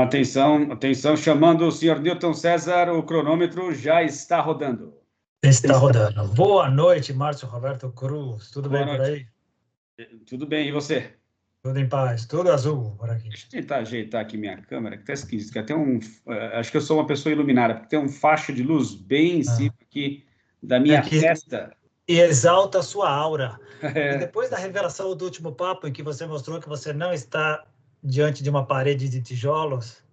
Atenção, atenção, chamando o senhor Newton César, o cronômetro já está rodando. Está rodando. Boa noite, Márcio Roberto Cruz. Tudo Boa bem por noite. aí? Tudo bem, e você? Tudo em paz, tudo azul por aqui. Deixa eu tentar ajeitar aqui minha câmera, que tá esquisito, que tem acho que eu sou uma pessoa iluminada, porque tem um facho de luz bem em cima aqui da minha testa. E exalta a sua aura. E É, depois da revelação do último papo, em que você mostrou que você não está diante de uma parede de tijolos,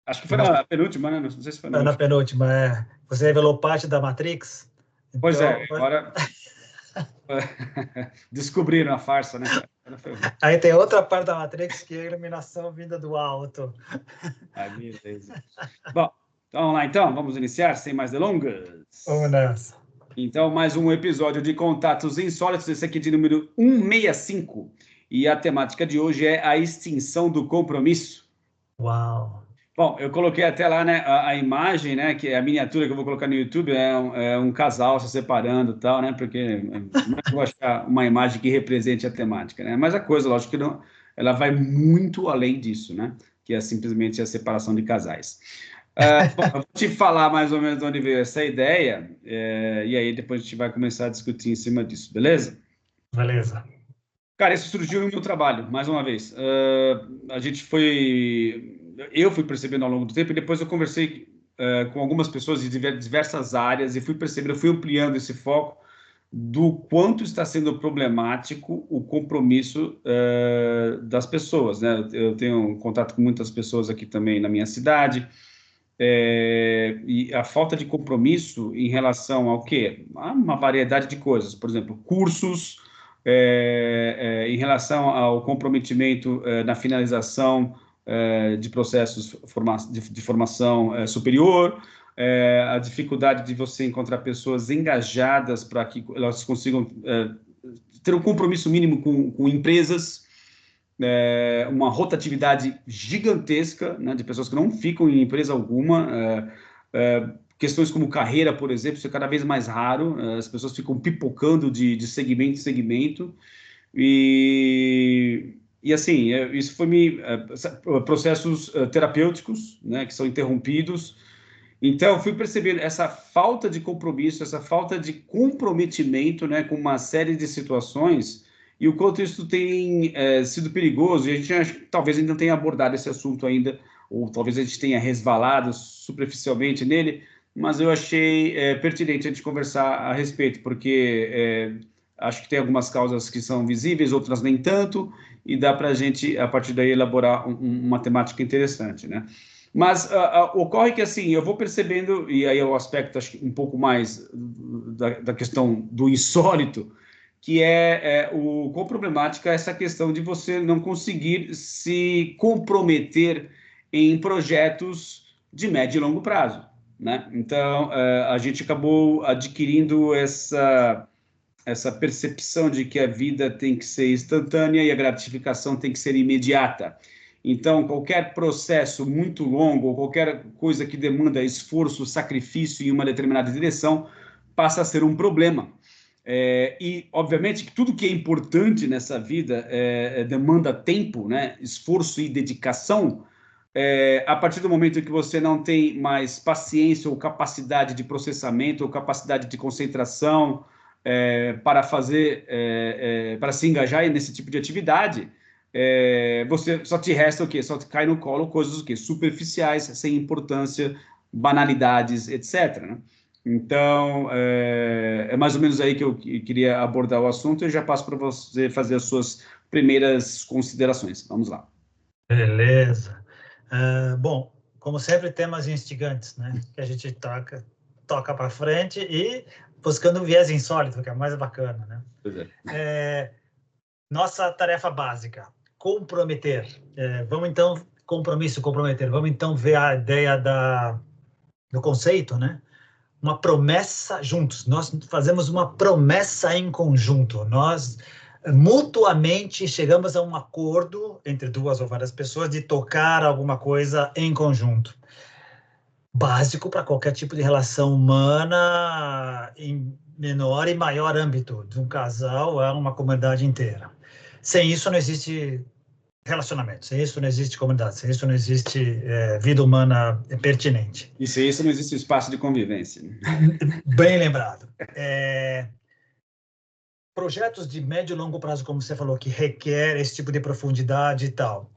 acho que foi na penúltima, né? Não sei se foi na na última. penúltima, você revelou parte da Matrix. Pois é, Então, agora descobriram a farsa, né? aí tem outra parte da Matrix que é a iluminação vinda do alto. Ah, beleza. Bom, então vamos lá então, vamos iniciar sem mais delongas. Vamos nessa. Então, mais um episódio de Contatos Insólitos, esse aqui de número 165. E a temática de hoje é a extinção do compromisso. Uau! Bom, eu coloquei até lá, né, a imagem, né, que é a miniatura que eu vou colocar no YouTube, é um casal se separando e tal, né, porque como é que eu vou achar uma imagem que represente a temática, né? Mas a coisa, lógico que não, ela vai muito além disso, né, que é simplesmente a separação de casais. Bom, eu vou te falar mais ou menos de onde veio essa ideia, e aí depois a gente vai começar a discutir em cima disso, beleza? Beleza. Cara, isso surgiu no meu trabalho, mais uma vez. Eu fui percebendo ao longo do tempo, e depois eu conversei com algumas pessoas de diversas áreas, e fui percebendo, fui ampliando esse foco do quanto está sendo problemático o compromisso das pessoas, né? Eu tenho contato com muitas pessoas aqui também na minha cidade, e a falta de compromisso em relação ao quê? A uma variedade de coisas, por exemplo, cursos, em relação ao comprometimento na finalização de processos de formação superior, a dificuldade de você encontrar pessoas engajadas para que elas consigam ter um compromisso mínimo com empresas, uma rotatividade gigantesca, né, de pessoas que não ficam em empresa alguma, questões como carreira, por exemplo, isso é cada vez mais raro, as pessoas ficam pipocando de segmento em segmento, e assim, isso foi processos terapêuticos, né, que são interrompidos. Então, eu fui percebendo essa falta de compromisso, essa falta de comprometimento, né, com uma série de situações, e o quanto isso tem sido perigoso, e a gente talvez ainda não tenha abordado esse assunto ainda, ou talvez a gente tenha resvalado superficialmente nele, mas eu achei pertinente a gente conversar a respeito, porque acho que tem algumas causas que são visíveis, outras nem tanto, e dá para a gente, a partir daí, elaborar uma temática interessante, né? Mas ocorre que, assim, eu vou percebendo, e aí é o aspecto, acho que um pouco mais da questão do insólito, que o quão problemática é essa questão de você não conseguir se comprometer em projetos de médio e longo prazo, né? Então, a gente acabou adquirindo essa percepção de que a vida tem que ser instantânea e a gratificação tem que ser imediata. Então, qualquer processo muito longo ou qualquer coisa que demanda esforço, sacrifício em uma determinada direção passa a ser um problema. E, obviamente, que tudo que é importante nessa vida demanda tempo, né? Esforço e dedicação. A partir do momento em que você não tem mais paciência ou capacidade de processamento ou capacidade de concentração para para se engajar nesse tipo de atividade, você só te resta o quê? Só te cai no colo coisas o quê? Superficiais, sem importância, banalidades, etc., né? Então, é mais ou menos aí que eu queria abordar o assunto, e já passo para você fazer as suas primeiras considerações. Vamos lá. Beleza. Bom, como sempre, temas instigantes, né? Que a gente toca para frente e buscando um viés insólito, que é mais bacana, né? Pois é. Nossa tarefa básica, comprometer. Vamos então, comprometer. Vamos então ver a ideia do conceito, né? Uma promessa juntos. Nós fazemos uma promessa em conjunto. Nós mutuamente chegamos a um acordo entre duas ou várias pessoas de tocar alguma coisa em conjunto. Básico para qualquer tipo de relação humana em menor e maior âmbito, de um casal a uma comunidade inteira. Sem isso não existe relacionamento. Sem isso não existe comunidade, sem isso não existe vida humana pertinente. E sem isso não existe espaço de convivência. Bem lembrado. Projetos de médio e longo prazo, como você falou, que requer esse tipo de profundidade e tal.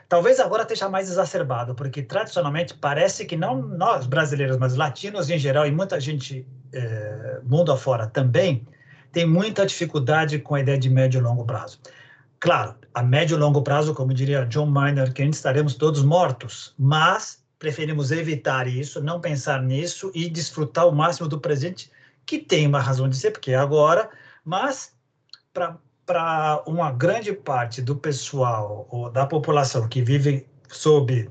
Talvez agora esteja mais exacerbado, porque tradicionalmente parece que não nós brasileiros, mas latinos em geral e muita gente mundo afora também tem muita dificuldade com a ideia de médio e longo prazo. Claro, a médio e longo prazo, como diria John Maynard Keynes, estaremos todos mortos, mas preferimos evitar isso, não pensar nisso e desfrutar o máximo do presente, que tem uma razão de ser, porque é agora, mas para uma grande parte do pessoal ou da população que vive sob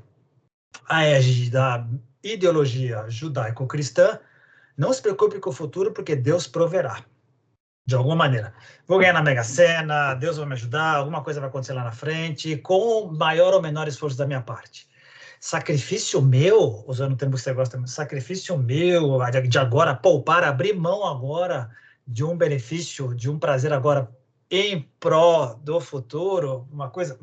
a égide da ideologia judaico-cristã, não se preocupe com o futuro, porque Deus proverá, de alguma maneira. Vou ganhar na Mega Sena, Deus vai me ajudar, alguma coisa vai acontecer lá na frente, com maior ou menor esforço da minha parte. Sacrifício meu, usando o termo que você gosta, sacrifício meu, de agora, poupar, abrir mão agora de um benefício, de um prazer agora em pró do futuro, uma coisa,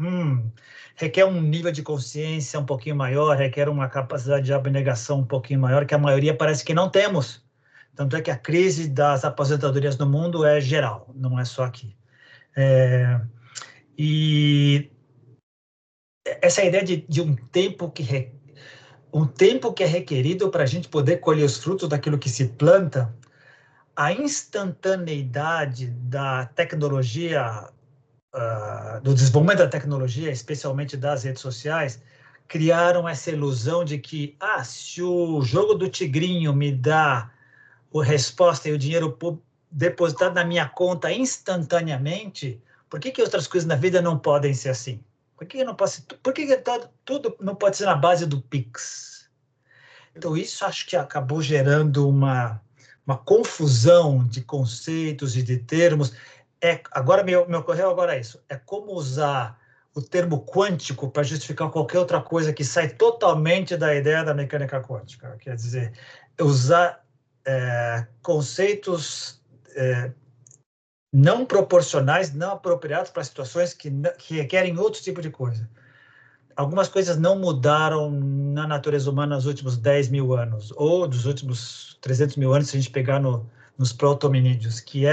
requer um nível de consciência um pouquinho maior, requer uma capacidade de abnegação um pouquinho maior, que a maioria parece que não temos. Tanto é que a crise das aposentadorias no mundo é geral, não é só aqui. E essa ideia de um tempo que é requerido para a gente poder colher os frutos daquilo que se planta, a instantaneidade da tecnologia, do desenvolvimento da tecnologia, especialmente das redes sociais, criaram essa ilusão de que, se o jogo do tigrinho me dá a resposta e o dinheiro depositado na minha conta instantaneamente, por que outras coisas na vida não podem ser assim? Por que tudo não pode ser na base do Pix? Então, isso acho que acabou gerando uma confusão de conceitos e de termos. Agora me ocorreu agora isso. É como usar o termo quântico para justificar qualquer outra coisa que sai totalmente da ideia da mecânica quântica. Quer dizer, usar conceitos não proporcionais, não apropriados para situações que requerem outro tipo de coisa. Algumas coisas não mudaram na natureza humana nos últimos 10 mil anos, ou dos últimos 300 mil anos, se a gente pegar nos proto-hominídeos, que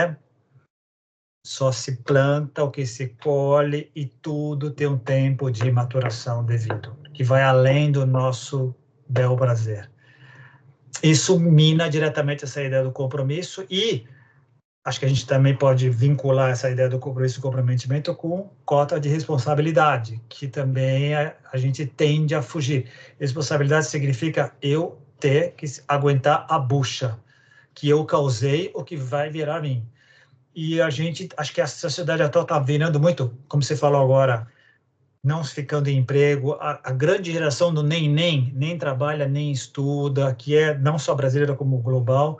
só se planta o que se colhe e tudo tem um tempo de maturação devido, que vai além do nosso bel prazer. Isso mina diretamente essa ideia do compromisso e acho que a gente também pode vincular essa ideia do compromisso e comprometimento com cota de responsabilidade, que também a gente tende a fugir. Responsabilidade significa eu ter que aguentar a bucha, que eu causei ou que vai virar a mim. E acho que a sociedade atual está virando muito, como você falou agora, não ficando em emprego, a grande geração do nem trabalha, nem estuda, que é não só brasileira como global,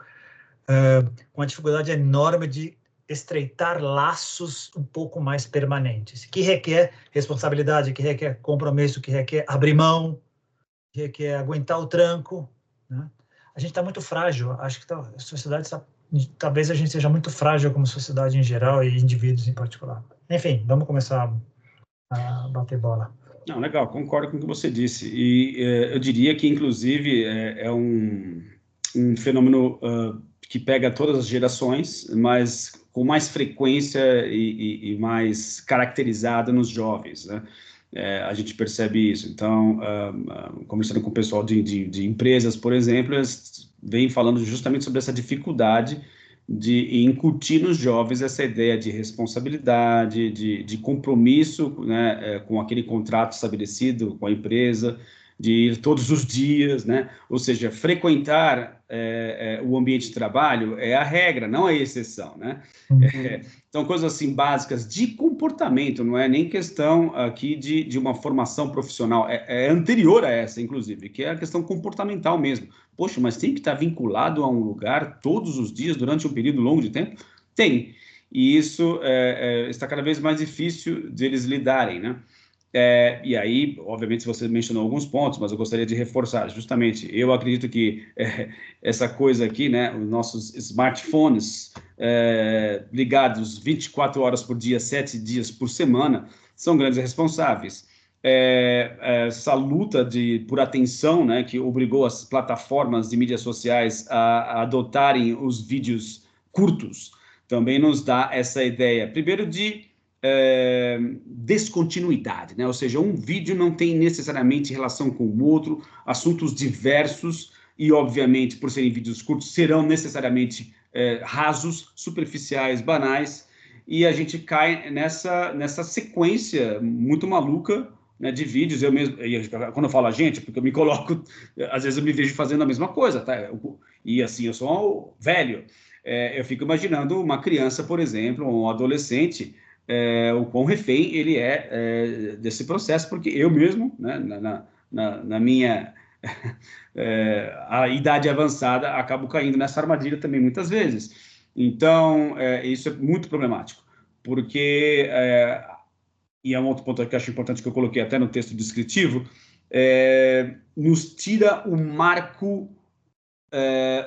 com uma dificuldade enorme de estreitar laços um pouco mais permanentes, que requer responsabilidade, que requer compromisso, que requer abrir mão, que requer aguentar o tranco, né? A gente está muito frágil, acho que a sociedade talvez a gente seja muito frágil como sociedade em geral e indivíduos em particular. Enfim, vamos começar a bater bola. Não, legal, concordo com o que você disse. E eu diria que, inclusive, é um fenômeno que pega todas as gerações, mas com mais frequência e mais caracterizado nos jovens, né? A gente percebe isso. Então, conversando com o pessoal de empresas, por exemplo, eles vêm falando justamente sobre essa dificuldade de incutir nos jovens essa ideia de responsabilidade, de compromisso, né, com aquele contrato estabelecido com a empresa, de ir todos os dias, né? Ou seja, frequentar o ambiente de trabalho é a regra, não a exceção, né? São coisas assim básicas de comportamento, não é nem questão aqui de uma formação profissional, é anterior a essa, inclusive, que é a questão comportamental mesmo. Poxa, mas tem que estar vinculado a um lugar todos os dias durante um período longo de tempo? Tem, e isso está cada vez mais difícil de eles lidarem, né? E aí, obviamente, você mencionou alguns pontos, mas eu gostaria de reforçar, justamente, eu acredito que essa coisa aqui, né, os nossos smartphones ligados 24 horas por dia, 7 dias por semana, são grandes responsáveis. Essa luta por atenção, né, que obrigou as plataformas de mídias sociais a adotarem os vídeos curtos, também nos dá essa ideia, primeiro, de descontinuidade, né? Ou seja, um vídeo não tem necessariamente relação com o outro, assuntos diversos e, obviamente, por serem vídeos curtos, serão necessariamente rasos, superficiais, banais, e a gente cai nessa sequência muito maluca, né, de vídeos. Eu mesmo, quando eu falo a gente, porque eu me coloco, às vezes eu me vejo fazendo a mesma coisa, tá? E assim, eu sou velho. Eu fico imaginando uma criança, por exemplo, um adolescente, o quão refém ele desse processo, porque eu mesmo, né, na minha a idade avançada, acabo caindo nessa armadilha também muitas vezes. Então, isso é muito problemático, porque, e é um outro ponto que eu acho importante, que eu coloquei até no texto descritivo, nos tira o marco,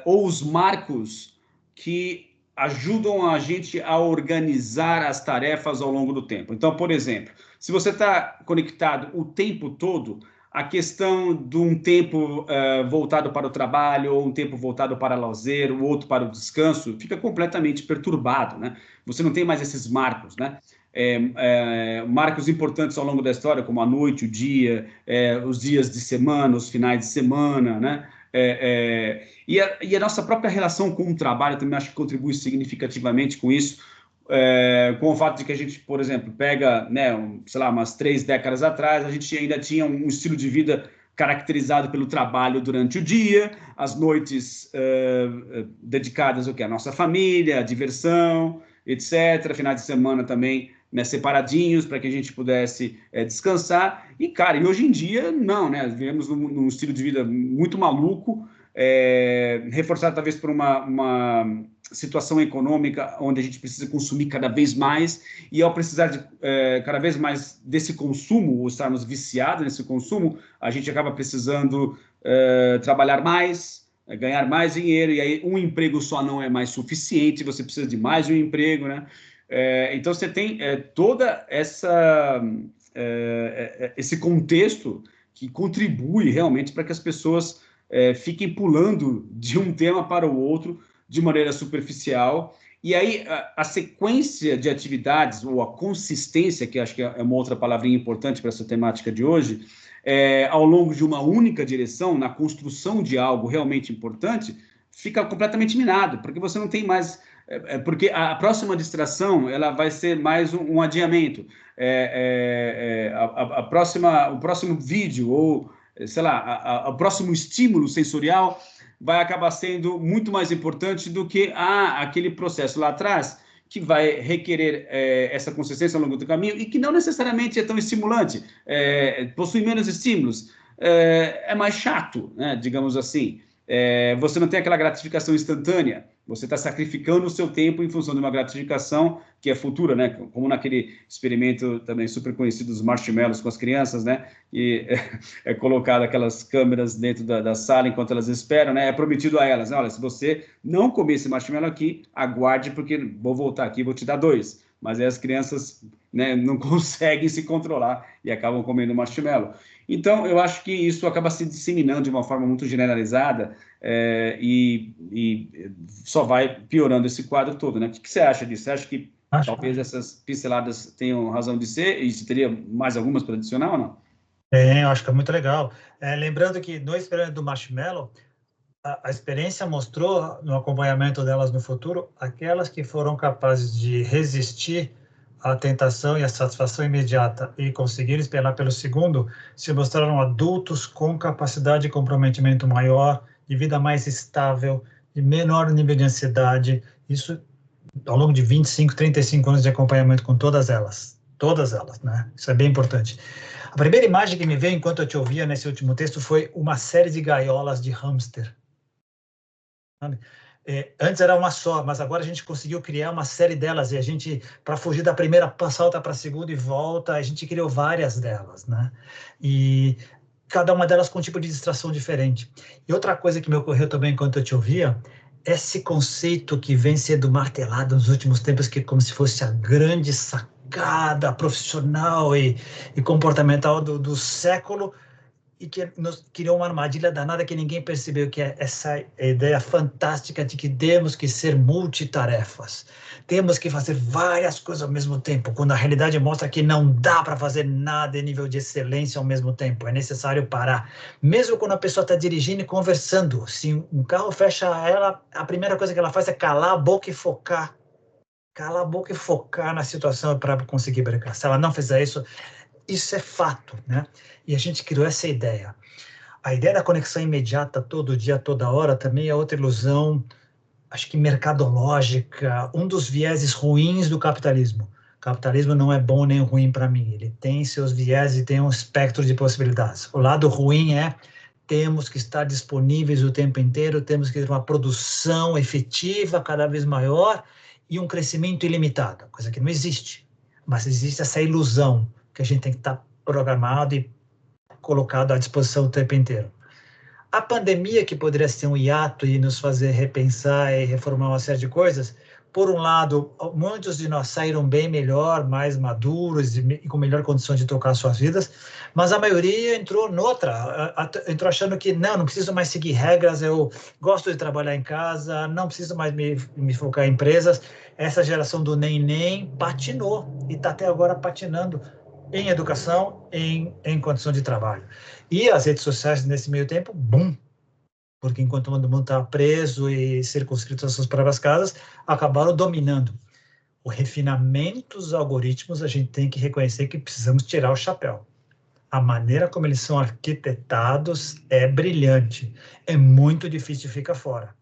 ou os marcos que ajudam a gente a organizar as tarefas ao longo do tempo. Então, por exemplo, se você está conectado o tempo todo, a questão de um tempo voltado para o trabalho, ou um tempo voltado para lazer, o outro para o descanso, fica completamente perturbado, né? Você não tem mais esses marcos, né? Marcos importantes ao longo da história, como a noite, o dia, os dias de semana, os finais de semana, né? E a nossa própria relação com o trabalho também acho que contribui significativamente com isso, com o fato de que a gente, por exemplo, pega, né, sei lá, umas 3 décadas atrás, a gente ainda tinha um estilo de vida caracterizado pelo trabalho durante o dia, as noites dedicadas ao quê? À nossa família, à diversão, etc. Finais de semana também, né, separadinhos, para que a gente pudesse descansar. E, cara, e hoje em dia, não, né? Vivemos num estilo de vida muito maluco, reforçado talvez por uma situação econômica onde a gente precisa consumir cada vez mais, e ao precisar de cada vez mais desse consumo, ou estarmos viciados nesse consumo, a gente acaba precisando trabalhar mais, ganhar mais dinheiro, e aí um emprego só não é mais suficiente, você precisa de mais um emprego, né? Então você tem toda esse contexto que contribui realmente para que as pessoas fiquem pulando de um tema para o outro de maneira superficial. E aí a sequência de atividades, ou a consistência, que acho que é uma outra palavrinha importante para essa temática de hoje, ao longo de uma única direção, na construção de algo realmente importante, fica completamente minado, porque você não tem mais... porque a próxima distração ela vai ser mais um adiamento. O próximo vídeo, ou sei lá, o próximo estímulo sensorial vai acabar sendo muito mais importante do que aquele processo lá atrás, que vai requerer essa consistência ao longo do caminho, e que não necessariamente é tão estimulante, possui menos estímulos, é mais chato, né, digamos assim. Você não tem aquela gratificação instantânea, você está sacrificando o seu tempo em função de uma gratificação que é futura, né? Como naquele experimento também super conhecido dos marshmallows com as crianças, né? E é colocado aquelas câmeras dentro da sala enquanto elas esperam, né? É prometido a elas, olha, se você não comer esse marshmallow aqui, aguarde, porque vou voltar aqui e vou te dar 2. Mas aí as crianças, né, não conseguem se controlar e acabam comendo marshmallow. Então, eu acho que isso acaba se disseminando de uma forma muito generalizada, e só vai piorando esse quadro todo, né? O que você acha disso? Você acha que talvez essas pinceladas tenham razão de ser, e se teria mais algumas para adicionar ou não? Eu acho que é muito legal. Lembrando que no experimento do marshmallow, a experiência mostrou, no acompanhamento delas no futuro, aquelas que foram capazes de resistir à tentação e à satisfação imediata e conseguiram esperar pelo segundo, se mostraram adultos com capacidade de comprometimento maior, de vida mais estável, de menor nível de ansiedade. Isso ao longo de 25, 35 anos de acompanhamento com todas elas, né? Isso é bem importante. A primeira imagem que me veio enquanto eu te ouvia nesse último texto foi uma série de gaiolas de hamster. Antes era uma só, mas agora a gente conseguiu criar uma série delas, e a gente, para fugir da primeira, salta para a segunda e volta, a gente criou várias delas, né? E cada uma delas com um tipo de distração diferente. E outra coisa que me ocorreu também enquanto eu te ouvia, esse conceito que vem sendo martelado nos últimos tempos, que é como se fosse a grande sacada sofisticada, profissional e comportamental do século, e que nos criou uma armadilha danada que ninguém percebeu, que é essa ideia fantástica de que temos que ser multitarefas. Temos que fazer várias coisas ao mesmo tempo, quando a realidade mostra que não dá para fazer nada em nível de excelência ao mesmo tempo. É necessário parar. Mesmo quando a pessoa está dirigindo e conversando, se um carro fecha ela, a primeira coisa que ela faz é calar a boca e focar. Calar a boca e focar na situação para conseguir brincar. Se ela não fizer isso, isso é fato, né? E a gente criou essa ideia. A ideia da conexão imediata, todo dia, toda hora, também é outra ilusão, acho que mercadológica, um dos vieses ruins do capitalismo. O capitalismo não é bom nem ruim para mim, ele tem seus vieses e tem um espectro de possibilidades. O lado ruim é temos que estar disponíveis o tempo inteiro, temos que ter uma produção efetiva cada vez maior e um crescimento ilimitado, coisa que não existe. Mas existe essa ilusão que a gente tem que estar programado e colocado à disposição o tempo inteiro. A pandemia, que poderia ser um hiato e nos fazer repensar e reformar uma série de coisas, por um lado, muitos de nós saíram bem melhor, mais maduros e com melhor condição de tocar suas vidas, mas a maioria entrou entrou achando que não preciso mais seguir regras, eu gosto de trabalhar em casa, não preciso mais me focar em empresas. Essa geração do nem patinou e está até agora patinando em educação, em condição de trabalho. E as redes sociais, nesse meio tempo, boom! Porque enquanto todo mundo estava preso e circunscrito às suas próprias casas, acabaram dominando. O refinamento dos algoritmos, a gente tem que reconhecer que precisamos tirar o chapéu. A maneira como eles são arquitetados é brilhante. É muito difícil de ficar fora.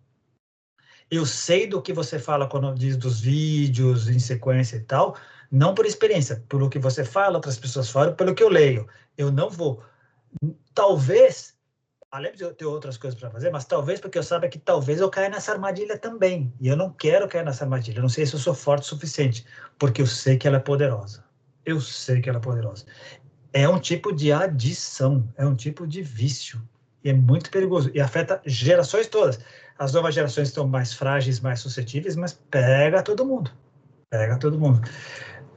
Eu sei do que você fala quando diz dos vídeos em sequência e tal, não por experiência, pelo que você fala, outras pessoas falam, pelo que eu leio. Eu não vou. Talvez, além de eu ter outras coisas para fazer, mas talvez porque eu saiba que talvez eu caia nessa armadilha também. E eu não quero cair nessa armadilha. Eu não sei se eu sou forte o suficiente, porque eu sei que ela é poderosa. Eu sei que ela é poderosa. É um tipo de adição, é um tipo de vício. E é muito perigoso. E afeta gerações todas. As novas gerações estão mais frágeis, mais suscetíveis, mas pega todo mundo. Pega todo mundo.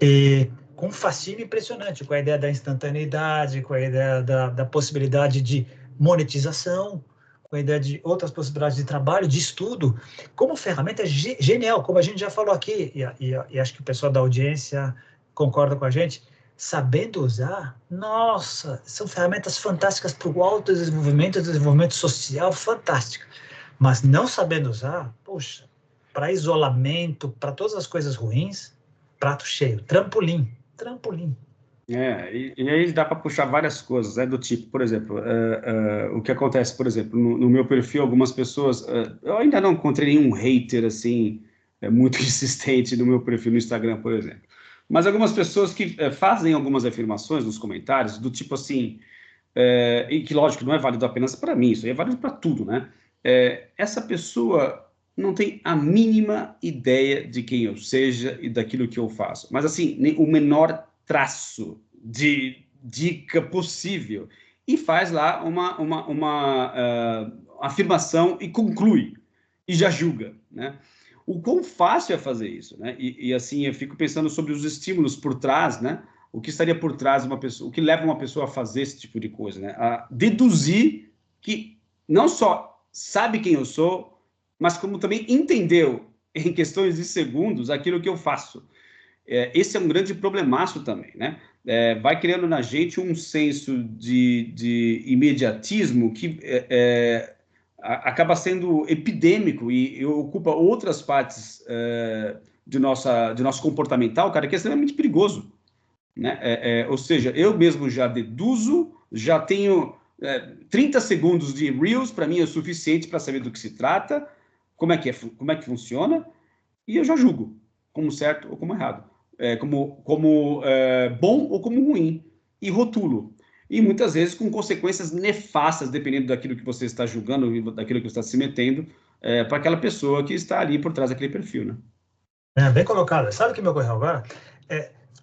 E com um fascínio impressionante, com a ideia da instantaneidade, com a ideia da possibilidade de monetização, com a ideia de outras possibilidades de trabalho, de estudo, como ferramenta genial, como a gente já falou aqui, e acho que o pessoal da audiência concorda com a gente, sabendo usar, nossa, são ferramentas fantásticas para o autodesenvolvimento, desenvolvimento social, fantástica. Mas não sabendo usar, poxa, para isolamento, para todas as coisas ruins, prato cheio, trampolim. E aí dá para puxar várias coisas, do tipo, por exemplo, o que acontece, por exemplo, no meu perfil, algumas pessoas, eu ainda não encontrei nenhum hater, assim, muito insistente no meu perfil no Instagram, por exemplo, mas algumas pessoas que fazem algumas afirmações nos comentários, do tipo assim, e que, lógico, não é válido apenas para mim, isso aí é válido para tudo, né? Essa pessoa não tem a mínima ideia de quem eu seja e daquilo que eu faço, mas assim, nem o menor traço de dica possível, e faz lá uma afirmação e conclui, e já julga, né? O quão fácil é fazer isso, né? E assim, eu fico pensando sobre os estímulos por trás, né? O que estaria por trás de uma pessoa, o que leva uma pessoa a fazer esse tipo de coisa, né? A deduzir que não só sabe quem eu sou, mas como também entendeu em questões de segundos aquilo que eu faço. Esse é um grande problemaço também, né? Vai criando na gente um senso de imediatismo que acaba sendo epidêmico e ocupa outras partes de nosso comportamental, cara, que é extremamente perigoso, né? Ou seja, eu mesmo já deduzo, já tenho 30 segundos de Reels, para mim é o suficiente para saber do que se trata, como é que funciona, e eu já julgo como certo ou como errado, como bom ou como ruim, e rotulo. E muitas vezes com consequências nefastas, dependendo daquilo que você está julgando, daquilo que você está se metendo, para aquela pessoa que está ali por trás daquele perfil, né? Bem colocado. Sabe o que me ocorreu agora?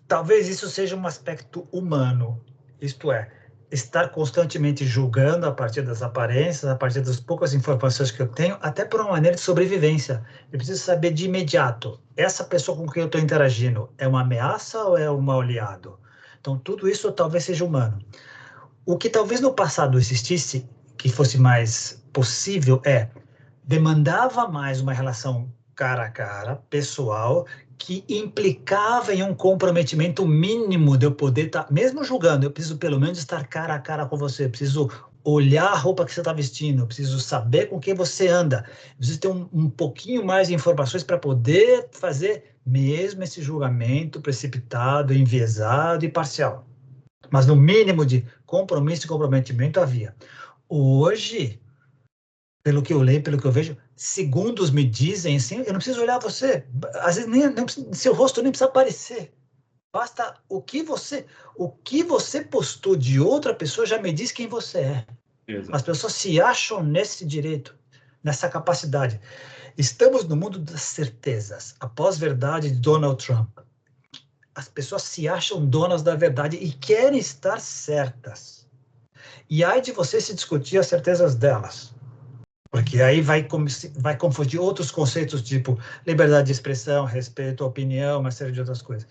Talvez isso seja um aspecto humano, isto é, estar constantemente julgando a partir das aparências, a partir das poucas informações que eu tenho, até por uma maneira de sobrevivência. Eu preciso saber de imediato, essa pessoa com quem eu estou interagindo é uma ameaça ou é um aliado? Então, tudo isso talvez seja humano. O que talvez no passado existisse, que fosse mais possível, demandava mais uma relação cara a cara, pessoal, que implicava em um comprometimento mínimo de eu poder estar, mesmo julgando, eu preciso pelo menos estar cara a cara com você, eu preciso olhar a roupa que você está vestindo, eu preciso saber com quem você anda, eu preciso ter um pouquinho mais de informações para poder fazer mesmo esse julgamento precipitado, enviesado e parcial. Mas no mínimo de compromisso e comprometimento havia. Hoje, pelo que eu leio, pelo que eu vejo, segundos me dizem assim, eu não preciso olhar você, às vezes nem seu rosto nem precisa aparecer. Basta o que você postou de outra pessoa já me diz quem você é. Exato. As pessoas se acham nesse direito, nessa capacidade. Estamos no mundo das certezas. A pós-verdade de Donald Trump. As pessoas se acham donas da verdade e querem estar certas. E aí de você se discutir as certezas delas. Porque aí vai confundir outros conceitos, tipo liberdade de expressão, respeito à opinião, uma série de outras coisas.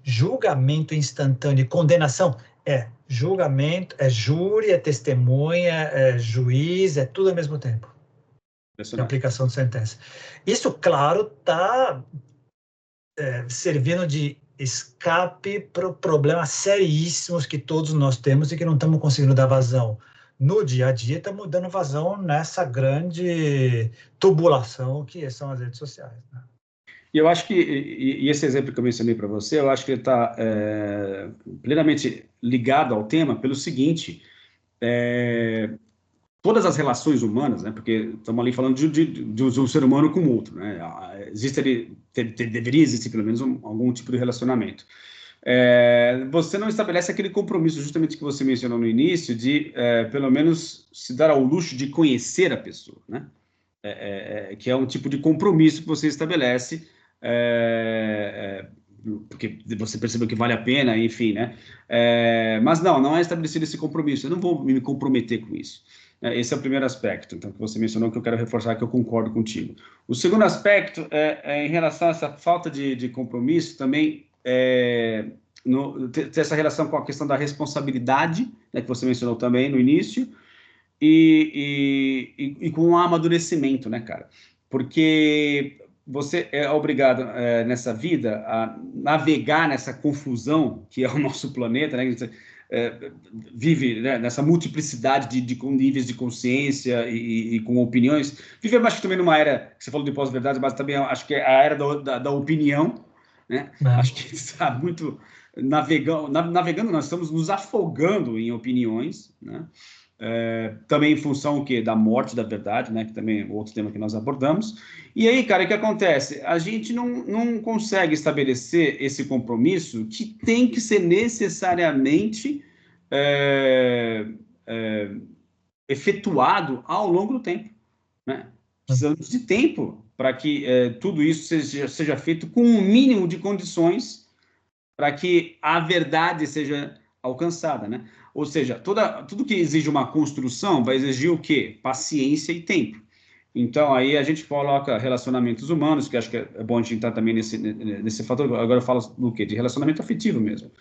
Julgamento instantâneo e condenação julgamento, júri, testemunha, juiz, tudo ao mesmo tempo. De aplicação de sentença. Isso, claro, está servindo de escape para problemas seríssimos que todos nós temos e que não estamos conseguindo dar vazão. No dia a dia, estamos dando vazão nessa grande tubulação que são as redes sociais. Né? E eu acho que, e esse exemplo que eu mencionei para você, eu acho que ele está plenamente ligado ao tema pelo seguinte, todas as relações humanas, né, porque estamos ali falando de um ser humano com outro, né, deveria existir pelo menos algum tipo de relacionamento. Você não estabelece aquele compromisso justamente que você mencionou no início de, pelo menos, se dar ao luxo de conhecer a pessoa, né? Que é um tipo de compromisso que você estabelece, porque você percebeu que vale a pena, enfim, né? Mas não é estabelecido esse compromisso, eu não vou me comprometer com isso. Esse é o primeiro aspecto, então, que você mencionou, que eu quero reforçar, que eu concordo contigo. O segundo aspecto é em relação a essa falta de compromisso, também ter essa relação com a questão da responsabilidade, né, que você mencionou também no início, e com o amadurecimento, né, cara? Porque você é obrigado nessa vida a navegar nessa confusão que é o nosso planeta, né? Vive, né, nessa multiplicidade de níveis de consciência e com opiniões. Vive, acho que também numa era, que você falou de pós-verdade, mas também acho que é a era da opinião, né? Acho que está muito navegando, nós estamos nos afogando em opiniões, né? Também em função o quê? Da morte da verdade, né? Que também é outro tema que nós abordamos. E aí, cara, o que acontece? A gente não consegue estabelecer esse compromisso que tem que ser necessariamente efetuado ao longo do tempo, né? Precisamos de tempo para que tudo isso seja feito com um mínimo de condições para que a verdade seja alcançada, né? Ou seja, tudo que exige uma construção vai exigir o quê? Paciência e tempo. Então, aí a gente coloca relacionamentos humanos, que acho que é bom a gente entrar também nesse fator. Agora eu falo do quê? De relacionamento afetivo mesmo.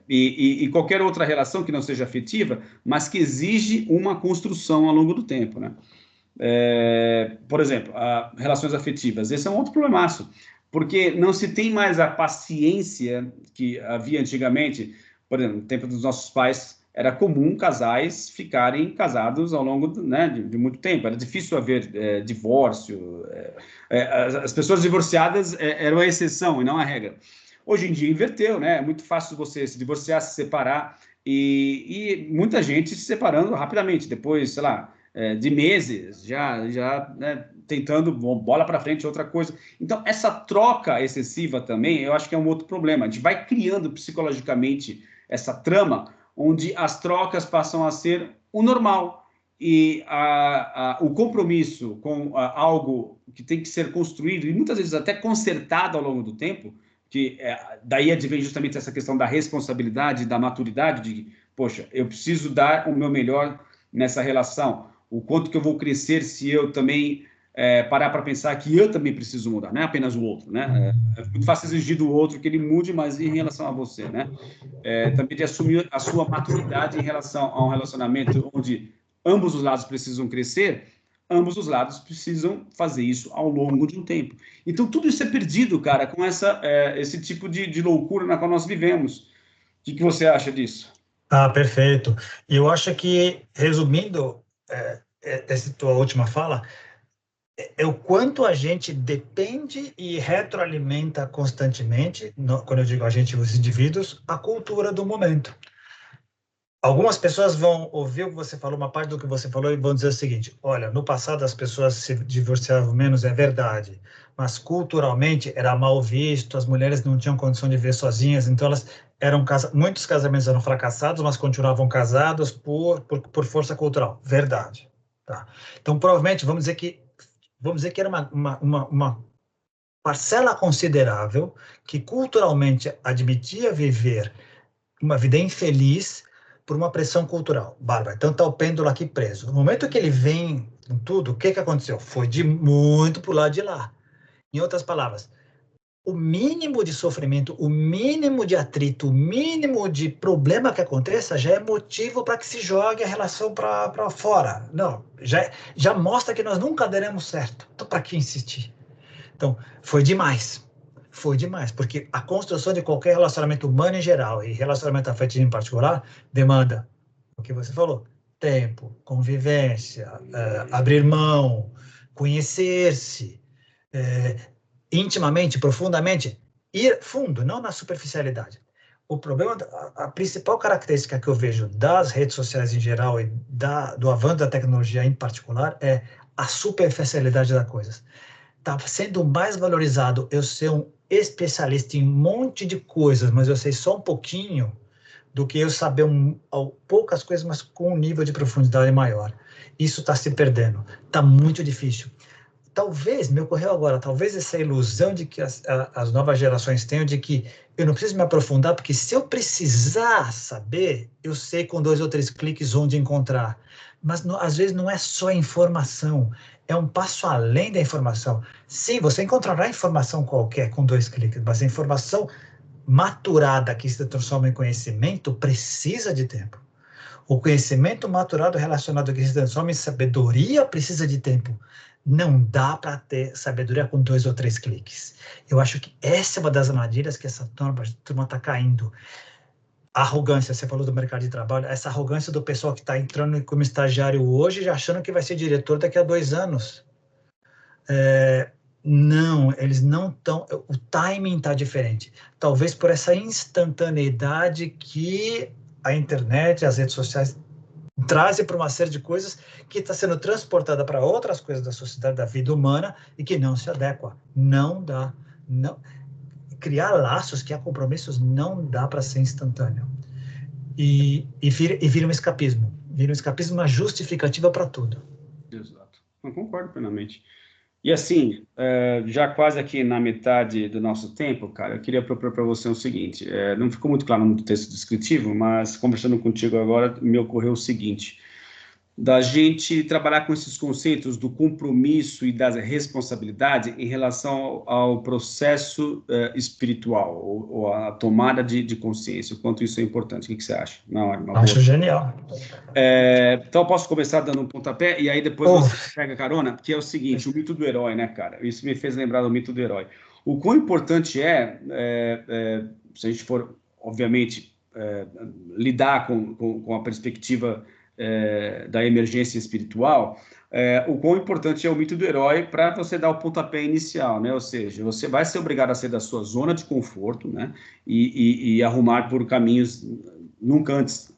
E qualquer outra relação que não seja afetiva, mas que exige uma construção ao longo do tempo, né? Por exemplo, relações afetivas. Esse é um outro problemaço, porque não se tem mais a paciência que havia antigamente. Por exemplo, no tempo dos nossos pais, era comum casais ficarem casados ao longo, né, de muito tempo. Era difícil haver divórcio. As pessoas divorciadas eram a exceção e não a regra. Hoje em dia inverteu, né? É muito fácil você se divorciar, se separar, e muita gente se separando rapidamente, depois, sei lá, de meses, já né, tentando bola para frente, outra coisa. Então, essa troca excessiva também, eu acho que é um outro problema. A gente vai criando psicologicamente essa trama, onde as trocas passam a ser o normal. E o compromisso com algo que tem que ser construído, e muitas vezes até consertado ao longo do tempo, que daí advém justamente essa questão da responsabilidade, da maturidade, de poxa, eu preciso dar o meu melhor nessa relação. O quanto que eu vou crescer se eu também parar para pensar que eu também preciso mudar, não é apenas o outro, né? É muito fácil exigir do outro que ele mude, mas em relação a você, né? Também de assumir a sua maturidade em relação a um relacionamento onde ambos os lados precisam crescer, ambos os lados precisam fazer isso ao longo de um tempo. Então, tudo isso é perdido, cara, com esse tipo de loucura na qual nós vivemos. O que você acha disso? Ah, perfeito. E eu acho que, resumindo, essa tua última fala, é o quanto a gente depende e retroalimenta constantemente, quando eu digo a gente, os indivíduos, a cultura do momento. Algumas pessoas vão ouvir o que você falou, uma parte do que você falou, e vão dizer o seguinte: olha, no passado as pessoas se divorciavam menos, é verdade, mas culturalmente era mal visto, as mulheres não tinham condição de viver sozinhas, então elas muitos casamentos eram fracassados, mas continuavam casados por força cultural. Verdade. Tá? Então, provavelmente, vamos dizer que era uma parcela considerável que culturalmente admitia viver uma vida infeliz por uma pressão cultural. Bárbara, então está o pêndulo aqui preso. No momento que ele vem com tudo, o que aconteceu? Foi de muito para o lado de lá. Em outras palavras, o mínimo de sofrimento, o mínimo de atrito, o mínimo de problema que aconteça já é motivo para que se jogue a relação para fora. Não, já mostra que nós nunca daremos certo. Então, para que insistir? Então, foi demais. Foi demais, porque a construção de qualquer relacionamento humano em geral e relacionamento afetivo em particular demanda o que você falou: tempo, convivência, abrir mão, conhecer-se, intimamente, profundamente, ir fundo, não na superficialidade. O problema, a principal característica que eu vejo das redes sociais em geral e do avanço da tecnologia em particular é a superficialidade das coisas. Está sendo mais valorizado eu ser um especialista em um monte de coisas, mas eu sei só um pouquinho, do que eu saber poucas coisas, mas com um nível de profundidade maior. Isso está se perdendo. Está muito difícil. Talvez, me ocorreu agora, talvez essa ilusão de que as novas gerações tenham de que eu não preciso me aprofundar, porque se eu precisar saber, eu sei com 2 ou 3 cliques onde encontrar. Mas às vezes não é só informação, é um passo além da informação. Sim, você encontrará informação qualquer com 2 cliques, mas a informação maturada que se transforma em conhecimento precisa de tempo. O conhecimento maturado relacionado que se transforma em sabedoria precisa de tempo. Não dá para ter sabedoria com 2 ou 3 cliques. Eu acho que essa é uma das armadilhas que essa turma está caindo. A arrogância, você falou do mercado de trabalho, essa arrogância do pessoal que está entrando como estagiário hoje, já achando que vai ser diretor daqui a 2 anos. Não, eles não estão. O timing está diferente. Talvez por essa instantaneidade que a internet, as redes sociais trazem para uma série de coisas que está sendo transportada para outras coisas da sociedade, da vida humana, e que não se adequa. Não dá. Não. Criar laços, criar compromissos, não dá para ser instantâneo. E vira um escapismo. Vira um escapismo, uma justificativa para tudo. Exato. Eu concordo plenamente. E assim, já quase aqui na metade do nosso tempo, cara, eu queria propor para você o seguinte, não ficou muito claro no texto descritivo, mas conversando contigo agora, me ocorreu o seguinte, da gente trabalhar com esses conceitos do compromisso e da responsabilidade em relação ao processo espiritual, ou a tomada de consciência, o quanto isso é importante. O que você acha? Acho genial. Então, eu posso começar dando um pontapé, e aí depois você pega carona, que é o seguinte, o mito do herói, né, cara? Isso me fez lembrar do mito do herói. O quão importante se a gente for, obviamente, lidar com a perspectiva da emergência espiritual, o quão importante é o mito do herói para você dar o pontapé inicial, né? Ou seja, você vai ser obrigado a sair da sua zona de conforto, né? E arrumar por caminhos nunca antes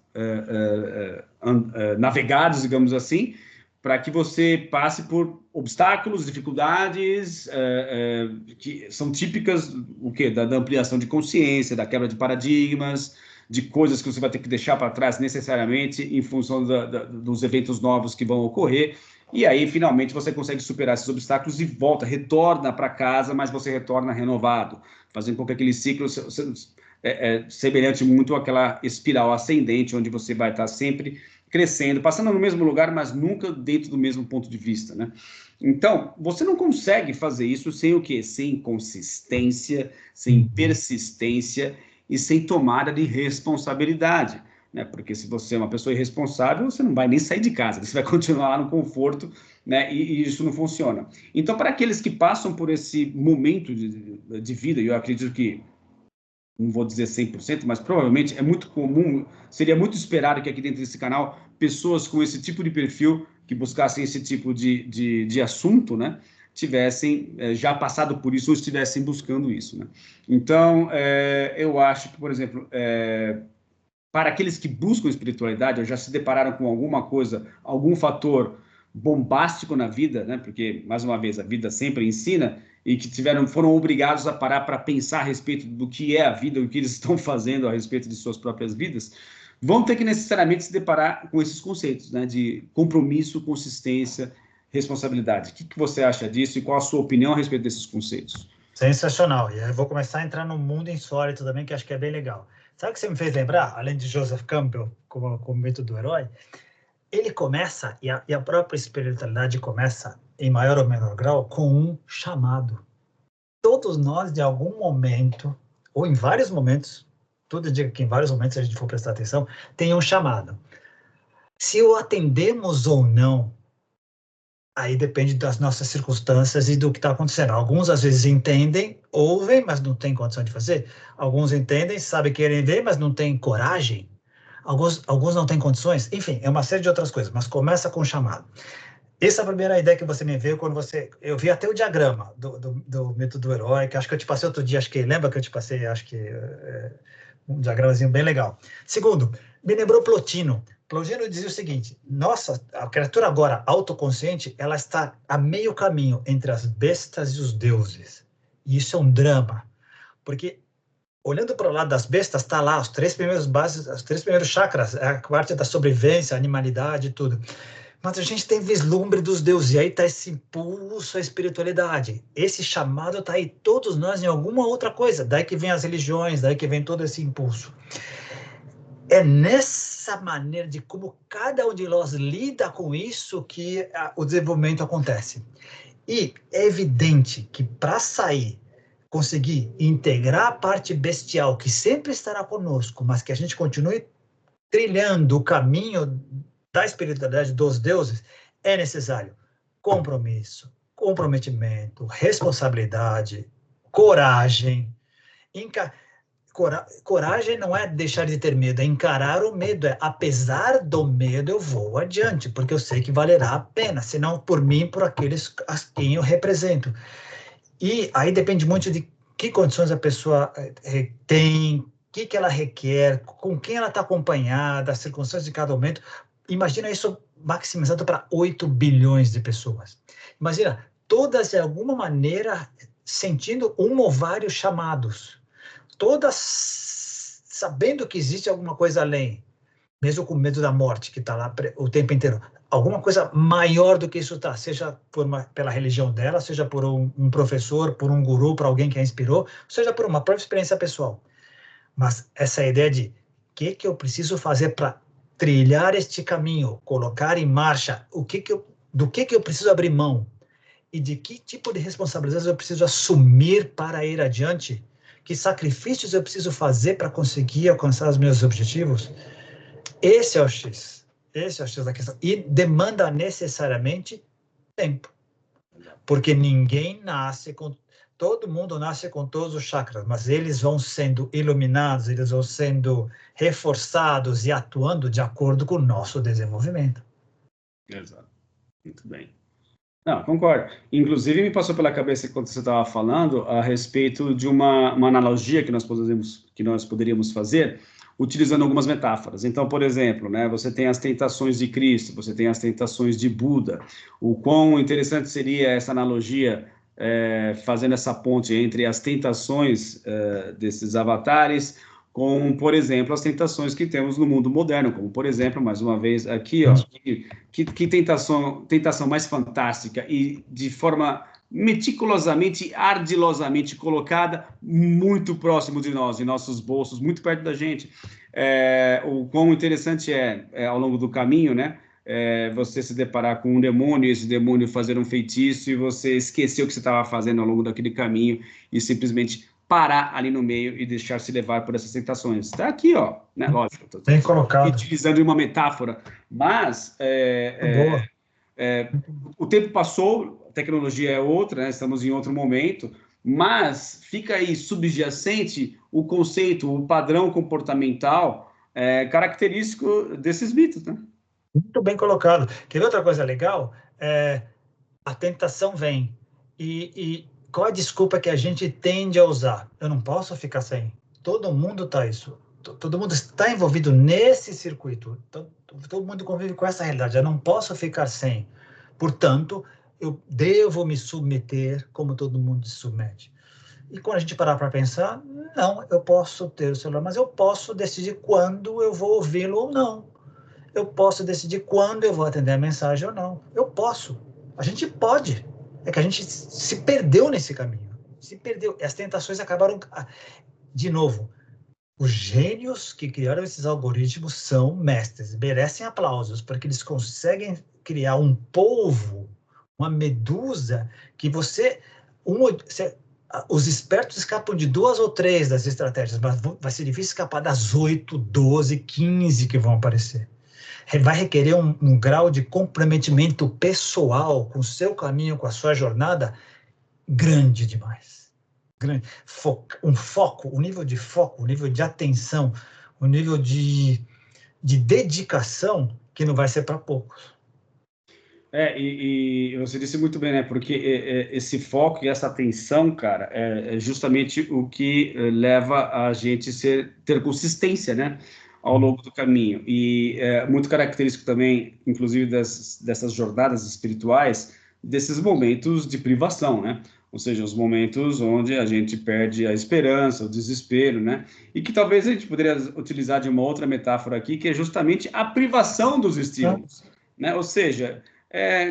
navegados, digamos assim, para que você passe por obstáculos, dificuldades que são típicas da ampliação de consciência, da quebra de paradigmas, de coisas que você vai ter que deixar para trás necessariamente em função dos eventos novos que vão ocorrer. E aí, finalmente, você consegue superar esses obstáculos e retorna para casa, mas você retorna renovado, fazendo com que aquele ciclo semelhante muito àquela espiral ascendente, onde você vai estar sempre crescendo, passando no mesmo lugar, mas nunca dentro do mesmo ponto de vista, né? Então, você não consegue fazer isso sem o quê? Sem consistência, sem persistência e sem tomada de responsabilidade, né? Porque se você é uma pessoa irresponsável, você não vai nem sair de casa, você vai continuar lá no conforto, né? E isso não funciona. Então, para aqueles que passam por esse momento de vida, eu acredito que, não vou dizer 100%, mas provavelmente é muito comum, seria muito esperado que aqui dentro desse canal, pessoas com esse tipo de perfil, que buscassem esse tipo de assunto, né, tivessem já passado por isso ou estivessem buscando isso, né? Então, eu acho que, por exemplo, para aqueles que buscam espiritualidade, ou já se depararam com alguma coisa, algum fator bombástico na vida, né? Porque, mais uma vez, a vida sempre ensina, e que foram obrigados a parar para pensar a respeito do que é a vida, o que eles estão fazendo a respeito de suas próprias vidas, vão ter que necessariamente se deparar com esses conceitos, né? De compromisso, consistência, responsabilidade. O que você acha disso e qual a sua opinião a respeito desses conceitos? Sensacional. E aí eu vou começar a entrar num mundo insólito também, que acho que é bem legal. Sabe o que você me fez lembrar? Além de Joseph Campbell, como mito do herói, ele começa, e a própria espiritualidade começa, em maior ou menor grau, com um chamado. Todos nós, de algum momento, ou em vários momentos, tudo indica que em vários momentos, se a gente for prestar atenção, tem um chamado. Se o atendemos ou não, aí depende das nossas circunstâncias e do que está acontecendo. Alguns, às vezes, entendem, ouvem, mas não têm condição de fazer. Alguns entendem, sabem que querem ver, mas não têm coragem. Alguns não têm condições. Enfim, é uma série de outras coisas, mas começa com o chamado. Essa é a primeira ideia que você me veio quando você... Eu vi até o diagrama do mito do herói, que acho que eu te passei outro dia, lembra que eu te passei, acho que um diagramazinho bem legal. Segundo, me lembrou Plotino. Plotino dizia o seguinte: nossa, a criatura agora autoconsciente, ela está a meio caminho entre as bestas e os deuses. E isso é um drama, porque olhando para o lado das bestas, está lá os três primeiros bases, os três primeiros chakras, a parte da sobrevivência, animalidade e tudo. Mas a gente tem vislumbre dos deuses, e aí está esse impulso à espiritualidade. Esse chamado está aí, todos nós, em alguma outra coisa. Daí que vem as religiões, daí que vem todo esse impulso. É nessa maneira de como cada um de nós lida com isso que o desenvolvimento acontece. E é evidente que para sair, conseguir integrar a parte bestial, que sempre estará conosco, mas que a gente continue trilhando o caminho da espiritualidade dos deuses, é necessário compromisso, comprometimento, responsabilidade, coragem. Coragem não é deixar de ter medo, é encarar o medo. Apesar do medo, eu vou adiante, porque eu sei que valerá a pena, se não por mim, por aqueles a quem eu represento. E aí depende muito de que condições a pessoa tem, o que ela requer, com quem ela está acompanhada, as circunstâncias de cada momento. Imagina isso maximizado para 8 bilhões de pessoas. Imagina, todas de alguma maneira sentindo um ou vários chamados. Todas sabendo que existe alguma coisa além, mesmo com medo da morte, que está lá o tempo inteiro. Alguma coisa maior do que isso está, seja pela religião dela, seja por um professor, por um guru, por alguém que a inspirou, seja por uma própria experiência pessoal. Mas essa ideia de o que eu preciso fazer para trilhar este caminho, colocar em marcha, do que eu preciso abrir mão e de que tipo de responsabilidades eu preciso assumir para ir adiante, que sacrifícios eu preciso fazer para conseguir alcançar os meus objetivos. Esse é o X da questão. E demanda necessariamente tempo. Porque todo mundo nasce com todos os chakras, mas eles vão sendo iluminados, eles vão sendo reforçados e atuando de acordo com o nosso desenvolvimento. Exato. Muito bem. Não, concordo. Inclusive, me passou pela cabeça, quando você estava falando, a respeito de uma analogia que nós poderíamos fazer, utilizando algumas metáforas. Então, por exemplo, né, você tem as tentações de Cristo, você tem as tentações de Buda. O quão interessante seria essa analogia, fazendo essa ponte entre as tentações desses avatares com, por exemplo, as tentações que temos no mundo moderno, como, por exemplo, mais uma vez aqui, ó, que tentação mais fantástica e de forma meticulosamente, ardilosamente colocada, muito próximo de nós, em nossos bolsos, muito perto da gente. O quão interessante ao longo do caminho, né? Você se deparar com um demônio, esse demônio fazer um feitiço e você esquecer o que você estava fazendo ao longo daquele caminho e simplesmente parar ali no meio e deixar se levar por essas tentações. Está aqui, ó, né? Lógico, bem colocado, utilizando uma metáfora, mas boa. O tempo passou, a tecnologia é outra, né? Estamos em outro momento, mas fica aí subjacente o conceito, o padrão comportamental característico desses mitos, né? Muito bem colocado. Quer ver outra coisa legal? A tentação vem. E qual a desculpa que a gente tende a usar? Eu não posso ficar sem. Todo mundo está isso. Todo mundo está envolvido nesse circuito. Todo mundo convive com essa realidade. Eu não posso ficar sem. Portanto, eu devo me submeter como todo mundo se submete. E quando a gente parar para pensar, não, eu posso ter o celular, mas eu posso decidir quando eu vou ouvi-lo ou não. Eu posso decidir quando eu vou atender a mensagem ou não. Eu posso. A gente pode. É que a gente se perdeu nesse caminho. Se perdeu. As tentações acabaram... De novo, os gênios que criaram esses algoritmos são mestres. Merecem aplausos, porque eles conseguem criar um polvo, uma medusa, que os espertos escapam de 2 ou 3 das estratégias, mas vai ser difícil escapar das 8, 12, 15 que vão aparecer. Vai requerer um grau de comprometimento pessoal com o seu caminho, com a sua jornada, grande demais. Grande. O nível de foco, o nível de atenção, o nível de dedicação que não vai ser para poucos. E você disse muito bem, né? Porque esse foco e essa atenção, cara, é justamente o que leva a gente ter consistência, né? Ao longo do caminho. E é muito característico também, inclusive, dessas jornadas espirituais, desses momentos de privação, né? Ou seja, os momentos onde a gente perde a esperança, o desespero, né? E que talvez a gente poderia utilizar de uma outra metáfora aqui, que é justamente a privação dos estímulos, né? Ou seja,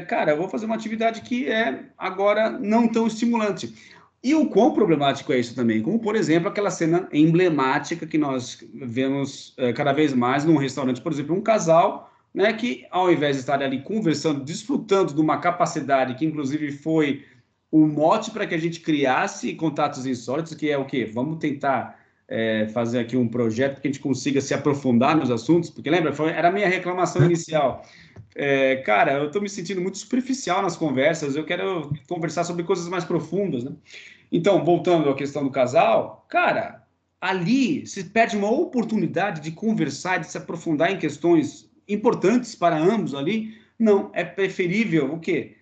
cara, eu vou fazer uma atividade que é agora não tão estimulante. E o quão problemático é isso também? Como, por exemplo, aquela cena emblemática que nós vemos cada vez mais num restaurante, por exemplo, um casal, né, que ao invés de estar ali conversando, desfrutando de uma capacidade que inclusive foi o mote para que a gente criasse contatos insólitos, que é o quê? Vamos tentar fazer aqui um projeto que a gente consiga se aprofundar nos assuntos, porque lembra, era a minha reclamação inicial. Cara, eu estou me sentindo muito superficial nas conversas, eu quero conversar sobre coisas mais profundas, né? Então, voltando à questão do casal, cara, ali se perde uma oportunidade de conversar, de se aprofundar em questões importantes para ambos ali. Não, é preferível o quê?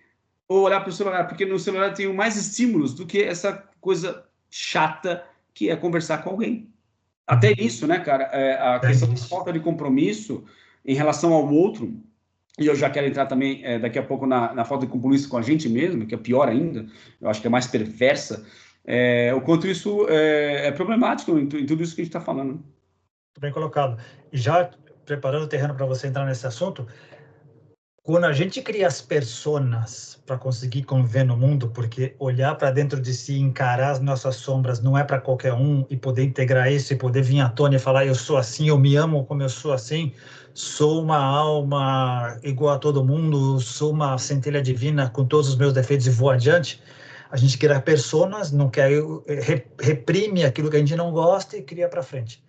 Ou olhar para o celular, porque no celular tem mais estímulos do que essa coisa chata que é conversar com alguém. Até isso, né, cara? A questão da falta de compromisso em relação ao outro. E eu já quero entrar também daqui a pouco na falta de compromisso com a gente mesmo, que é pior ainda, eu acho que é mais perversa, o quanto isso é problemático em tudo isso que a gente está falando. Muito bem colocado. E já preparando o terreno para você entrar nesse assunto, quando a gente cria as personas para conseguir conviver no mundo, porque olhar para dentro de si, encarar as nossas sombras não é para qualquer um, e poder integrar isso, e poder vir à tona e falar, eu sou assim, eu me amo como eu sou assim, sou uma alma igual a todo mundo, sou uma centelha divina com todos os meus defeitos e vou adiante. A gente cria personas, não quer, reprime aquilo que a gente não gosta e cria para frente.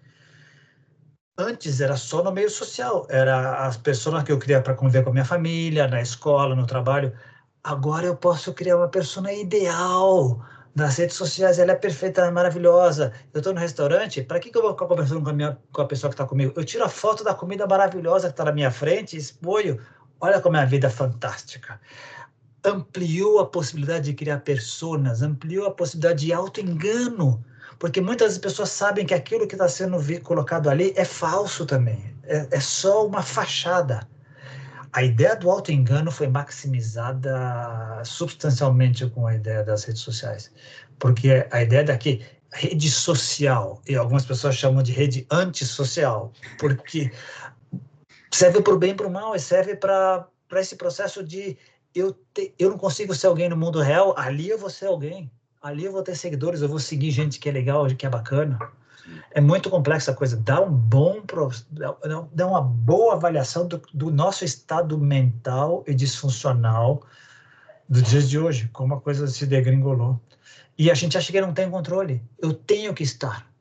Antes era só no meio social, era as pessoas que eu queria para conviver com a minha família, na escola, no trabalho. Agora eu posso criar uma persona ideal nas redes sociais, ela é perfeita, maravilhosa. Eu estou no restaurante, para que eu vou ficar conversando com a pessoa que está comigo? Eu tiro a foto da comida maravilhosa que está na minha frente, exponho. Olha como é a vida fantástica. Ampliou a possibilidade de criar personas, ampliou a possibilidade de auto-engano, porque muitas pessoas sabem que aquilo que está sendo colocado ali é falso também, é só uma fachada. A ideia do auto-engano foi maximizada substancialmente com a ideia das redes sociais, porque a ideia daqui, rede social, e algumas pessoas chamam de rede antissocial, porque serve para o bem e para o mal, e serve para esse processo de eu não consigo ser alguém no mundo real, ali eu vou ser alguém. Ali eu vou ter seguidores, eu vou seguir gente que é legal, que é bacana. É muito complexa a coisa. Dá uma boa avaliação do nosso estado mental e disfuncional dos dias de hoje, como a coisa se degringolou. E a gente acha que não tem controle. Eu tenho que estar.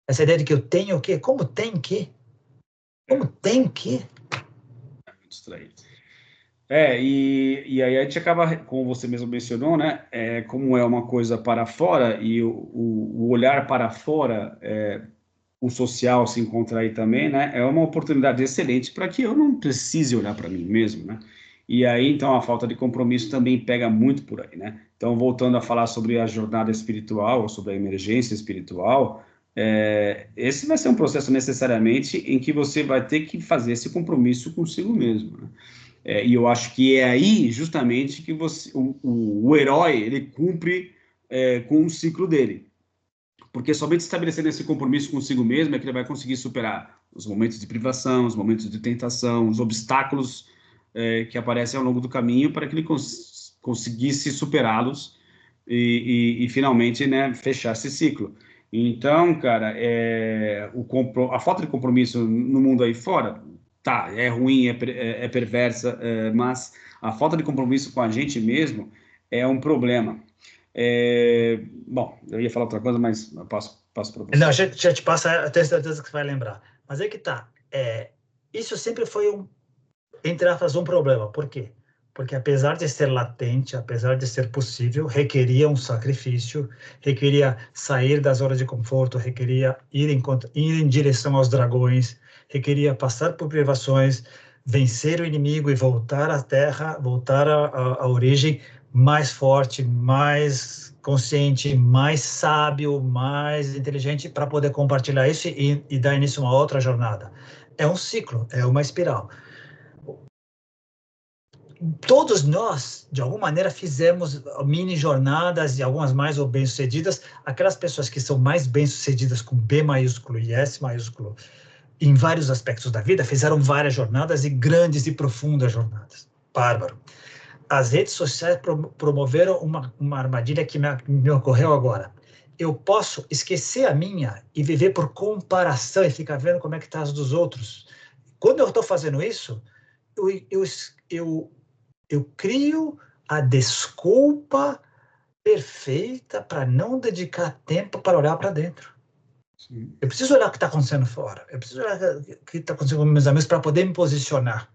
Essa ideia de que eu tenho o quê? Como tem que? Como tem que? É muito estranho. E aí a gente acaba, como você mesmo mencionou, né? Como é uma coisa para fora e o olhar para fora, o social se encontra aí também, né? É uma oportunidade excelente para que eu não precise olhar para mim mesmo, né? E aí, então, a falta de compromisso também pega muito por aí, né? Então, voltando a falar sobre a jornada espiritual, ou sobre a emergência espiritual, esse vai ser um processo necessariamente em que você vai ter que fazer esse compromisso consigo mesmo, né? E eu acho que é aí justamente que o herói ele cumpre com o ciclo dele, porque somente estabelecendo esse compromisso consigo mesmo é que ele vai conseguir superar os momentos de privação, os momentos de tentação, os obstáculos que aparecem ao longo do caminho para que ele conseguisse superá-los e finalmente, né, fechar esse ciclo. Então, cara, a falta de compromisso no mundo aí fora, tá, é ruim, é perversa, mas a falta de compromisso com a gente mesmo é um problema. Bom, eu ia falar outra coisa, mas eu passo para você. Não, já te passa, eu tenho certeza que você vai lembrar. Mas é que tá. Isso sempre foi entre aspas, um problema. Por quê? Porque apesar de ser latente, apesar de ser possível, requeria um sacrifício, requeria sair da zona de conforto, requeria ir em direção aos dragões, requeria passar por privações, vencer o inimigo e voltar à terra, voltar à origem mais forte, mais consciente, mais sábio, mais inteligente para poder compartilhar isso e dar início a uma outra jornada. É um ciclo, é uma espiral. Todos nós, de alguma maneira, fizemos mini jornadas e algumas mais ou bem-sucedidas. Aquelas pessoas que são mais bem-sucedidas com B maiúsculo e S maiúsculo em vários aspectos da vida, fizeram várias jornadas e grandes e profundas jornadas. Bárbaro. As redes sociais promoveram uma armadilha que me ocorreu agora. Eu posso esquecer a minha e viver por comparação e ficar vendo como é que está as dos outros. Quando eu estou fazendo isso, eu crio a desculpa perfeita para não dedicar tempo para olhar para dentro. Sim. Eu preciso olhar o que está acontecendo fora. Eu preciso olhar o que está acontecendo com meus amigos para poder me posicionar.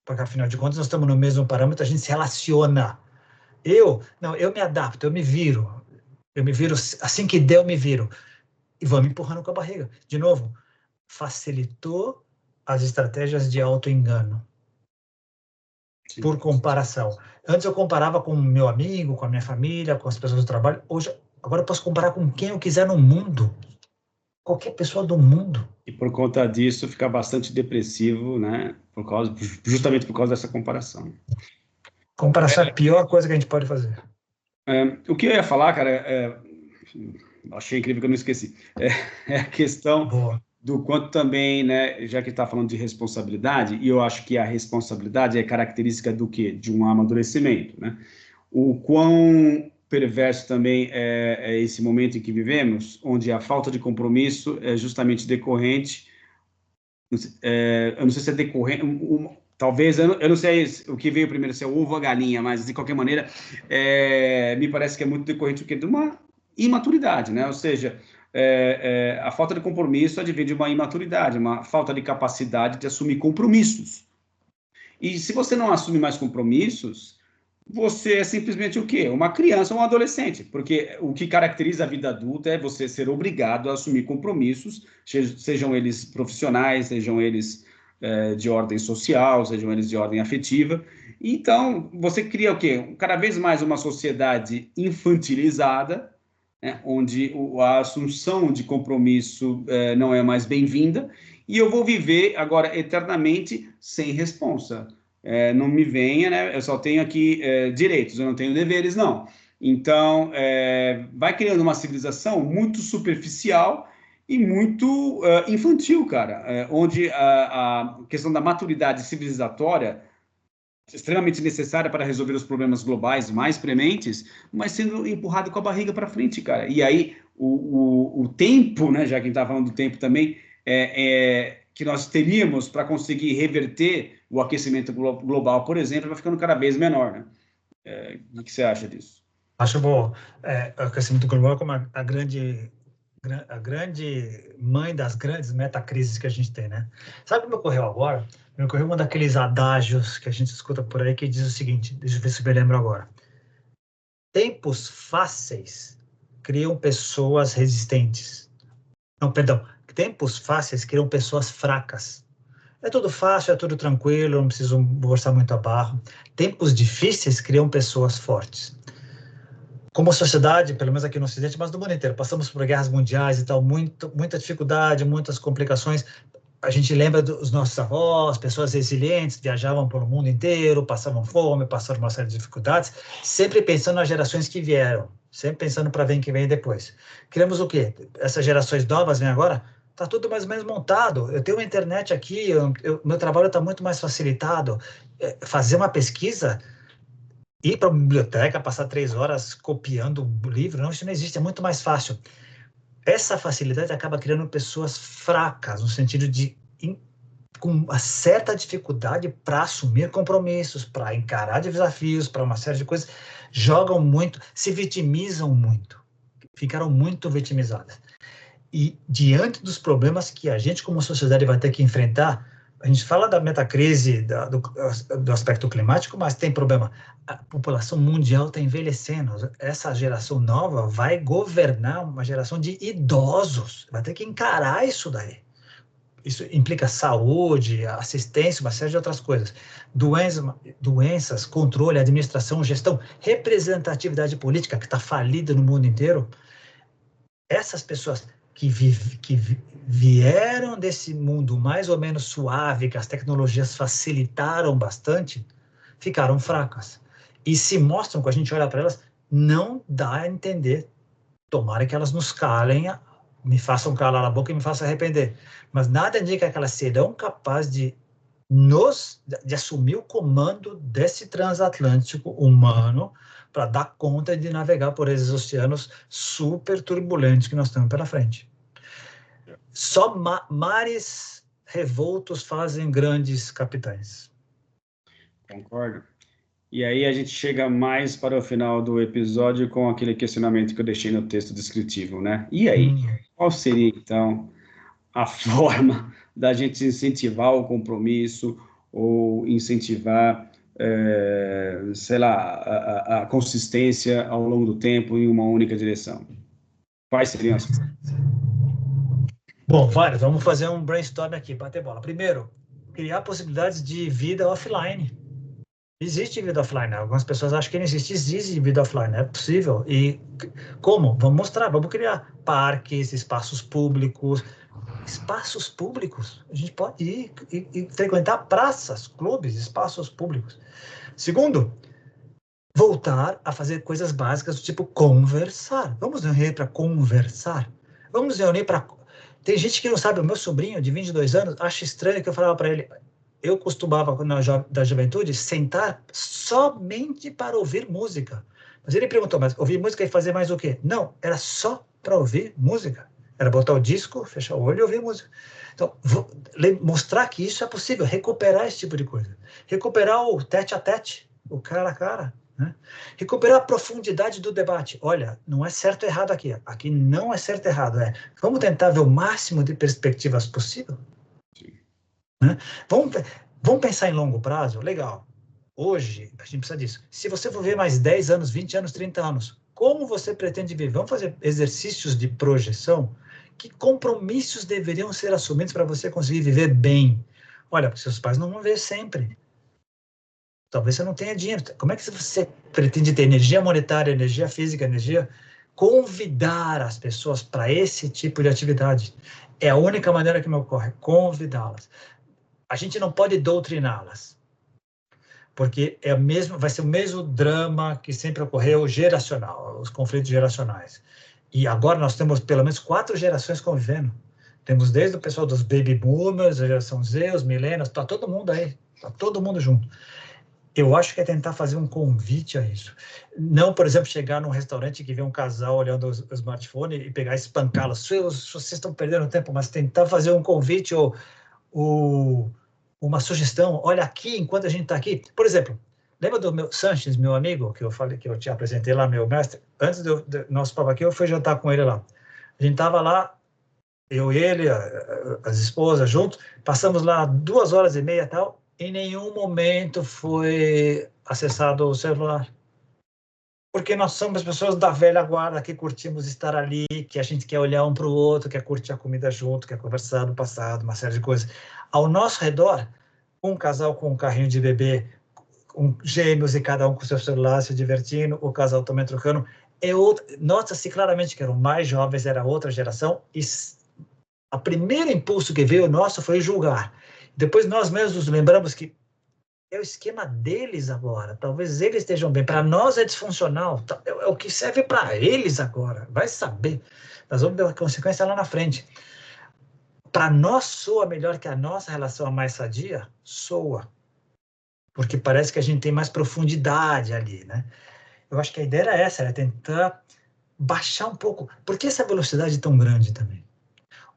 Porque, afinal de contas, nós estamos no mesmo parâmetro, a gente se relaciona. Eu me adapto, eu me viro. Eu me viro, assim que der, eu me viro. E vou me empurrando com a barriga. De novo, facilitou as estratégias de auto-engano. Sim. Por comparação. Antes eu comparava com o meu amigo, com a minha família, com as pessoas do trabalho. Agora eu posso comparar com quem eu quiser no mundo. Qualquer pessoa do mundo. E por conta disso fica bastante depressivo, né? Justamente por causa dessa comparação. Comparação é a pior coisa que a gente pode fazer. O que eu ia falar, cara, achei incrível que eu não esqueci. É a questão Boa. Do quanto também, né, já que está falando de responsabilidade, e eu acho que a responsabilidade é característica do quê? De um amadurecimento, né? O quão perverso também é esse momento em que vivemos, onde a falta de compromisso é justamente decorrente, eu não sei se é decorrente, talvez, eu não sei o que veio primeiro, se é o ovo ou a galinha, mas de qualquer maneira, me parece que é muito decorrente de uma imaturidade, né? Ou seja, a falta de compromisso advém de uma imaturidade, uma falta de capacidade de assumir compromissos. E se você não assume mais compromissos, você é simplesmente o quê? Uma criança ou um adolescente, porque o que caracteriza a vida adulta é você ser obrigado a assumir compromissos, sejam eles profissionais, sejam eles de ordem social, sejam eles de ordem afetiva. Então, você cria o quê? Cada vez mais uma sociedade infantilizada, né, onde a assunção de compromisso não é mais bem-vinda, e eu vou viver agora eternamente sem responsa. Não me venha, né? Eu só tenho aqui direitos, eu não tenho deveres, não. Então, vai criando uma civilização muito superficial e muito infantil, cara, onde a questão da maturidade civilizatória extremamente necessária para resolver os problemas globais mais prementes, mas sendo empurrado com a barriga para frente, cara. E aí o tempo, né, já que a gente está falando do tempo também, que nós teríamos para conseguir reverter o aquecimento global, por exemplo, vai ficando cada vez menor, né? O que você acha disso? Acho bom. O aquecimento global como a grande mãe das grandes metacrises que a gente tem, né? Sabe o que me ocorreu agora? Me ocorreu um daqueles adágios que a gente escuta por aí que diz o seguinte, deixa eu ver se eu me lembro agora. Tempos fáceis criam pessoas resistentes. Não, perdão. Tempos fáceis criam pessoas fracas. É tudo fácil, é tudo tranquilo, não preciso forçar muito a barra. Tempos difíceis criam pessoas fortes. Como sociedade, pelo menos aqui no Ocidente, mas no mundo inteiro, passamos por guerras mundiais e tal, muita dificuldade, muitas complicações. A gente lembra dos nossos avós, pessoas resilientes, viajavam pelo mundo inteiro, passavam fome, passaram uma série de dificuldades, sempre pensando nas gerações que vieram, sempre pensando para ver quem vem depois. Criamos o quê? Essas gerações novas vêm agora, está tudo mais ou menos montado. Eu tenho uma internet aqui, meu trabalho está muito mais facilitado. Fazer uma pesquisa, ir para a biblioteca, passar 3 horas copiando o livro, não, isso não existe, é muito mais fácil. Essa facilidade acaba criando pessoas fracas, no sentido de com uma certa dificuldade para assumir compromissos, para encarar desafios, para uma série de coisas, jogam muito, se vitimizam muito, ficaram muito vitimizadas. E diante dos problemas que a gente como sociedade vai ter que enfrentar, a gente fala da metacrise, do aspecto climático, mas tem problema. A população mundial está envelhecendo. Essa geração nova vai governar uma geração de idosos. Vai ter que encarar isso daí. Isso implica saúde, assistência, uma série de outras coisas. Doenças, controle, administração, gestão, representatividade política, que está falida no mundo inteiro. Essas pessoas que vieram desse mundo mais ou menos suave, que as tecnologias facilitaram bastante, ficaram fracas. E se mostram, quando a gente olha para elas, não dá a entender. Tomara que elas nos calem, me façam calar a boca e me façam arrepender. Mas nada indica que elas serão capazes de assumir o comando desse transatlântico humano para dar conta de navegar por esses oceanos super turbulentos que nós temos pela frente. Só mares revoltos fazem grandes capitães. Concordo. E aí a gente chega mais para o final do episódio com aquele questionamento que eu deixei no texto descritivo, né? E aí, qual seria, então, a forma da gente incentivar o compromisso ou incentivar, sei lá, a consistência ao longo do tempo em uma única direção? Quais seriam as... Bom, vários. Vamos fazer um brainstorm aqui, bater bola. Primeiro, criar possibilidades de vida offline. Existe vida offline. Algumas pessoas acham que não existe. Existe vida offline, é possível. E como? Vamos mostrar, vamos criar parques, espaços públicos. Espaços públicos. A gente pode ir e frequentar praças, clubes, espaços públicos. Segundo, voltar a fazer coisas básicas do tipo conversar. Vamos nos reunir para conversar. Vamos nos reunir para... Tem gente que não sabe, o meu sobrinho de 22 anos acha estranho que eu falava para ele, eu costumava, da juventude, sentar somente para ouvir música. Mas ele perguntou, mas ouvir música e fazer mais o quê? Não, era só para ouvir música. Era botar o disco, fechar o olho e ouvir música. Então, mostrar que isso é possível, recuperar esse tipo de coisa. Recuperar o tete-a-tete, o cara a cara. Né? Recuperar a profundidade do debate. Olha, não é certo ou errado aqui. Aqui não é certo ou errado. Vamos tentar ver o máximo de perspectivas possível. Né? Vamos pensar em longo prazo? Legal. Hoje, a gente precisa disso. Se você for ver mais 10 anos, 20 anos, 30 anos, como você pretende viver? Vamos fazer exercícios de projeção? Que compromissos deveriam ser assumidos para você conseguir viver bem? Olha, porque seus pais não vão ver sempre. Talvez você não tenha dinheiro. Como é que você pretende ter energia monetária, energia física, energia? Convidar as pessoas para esse tipo de atividade. É a única maneira que me ocorre, convidá-las. A gente não pode doutriná-las, porque vai ser o mesmo drama que sempre ocorreu geracional, os conflitos geracionais. E agora nós temos pelo menos 4 gerações convivendo. Temos desde o pessoal dos baby boomers, a geração Z, os millennials, está todo mundo aí, está todo mundo junto. Eu acho que é tentar fazer um convite a isso. Não, por exemplo, chegar num restaurante que vê um casal olhando o smartphone e pegar e espancá-los. Vocês estão perdendo tempo, mas tentar fazer um convite ou uma sugestão. Olha aqui, enquanto a gente está aqui. Por exemplo, lembra do meu Sanches, meu amigo, que eu falei que eu te apresentei lá, meu mestre? Antes do nosso papo aqui, eu fui jantar com ele lá. A gente estava lá, eu e ele, as esposas juntos, passamos lá 2 horas e meia e tal. Em nenhum momento foi acessado o celular. Porque nós somos pessoas da velha guarda que curtimos estar ali, que a gente quer olhar um para o outro, quer curtir a comida junto, quer conversar do passado, uma série de coisas. Ao nosso redor, um casal com um carrinho de bebê, gêmeos e cada um com seu celular se divertindo, o casal também trocando. Nota-se claramente que eram mais jovens, era outra geração, e o primeiro impulso que veio nosso foi julgar. Depois nós mesmos nos lembramos que é o esquema deles agora. Talvez eles estejam bem. Para nós é disfuncional. É o que serve para eles agora. Vai saber. Nós vamos ver a consequência lá na frente. Para nós soa melhor que a nossa relação é mais sadia? Soa. Porque parece que a gente tem mais profundidade ali, né? Eu acho que a ideia era essa, era tentar baixar um pouco. Por que essa velocidade tão grande também?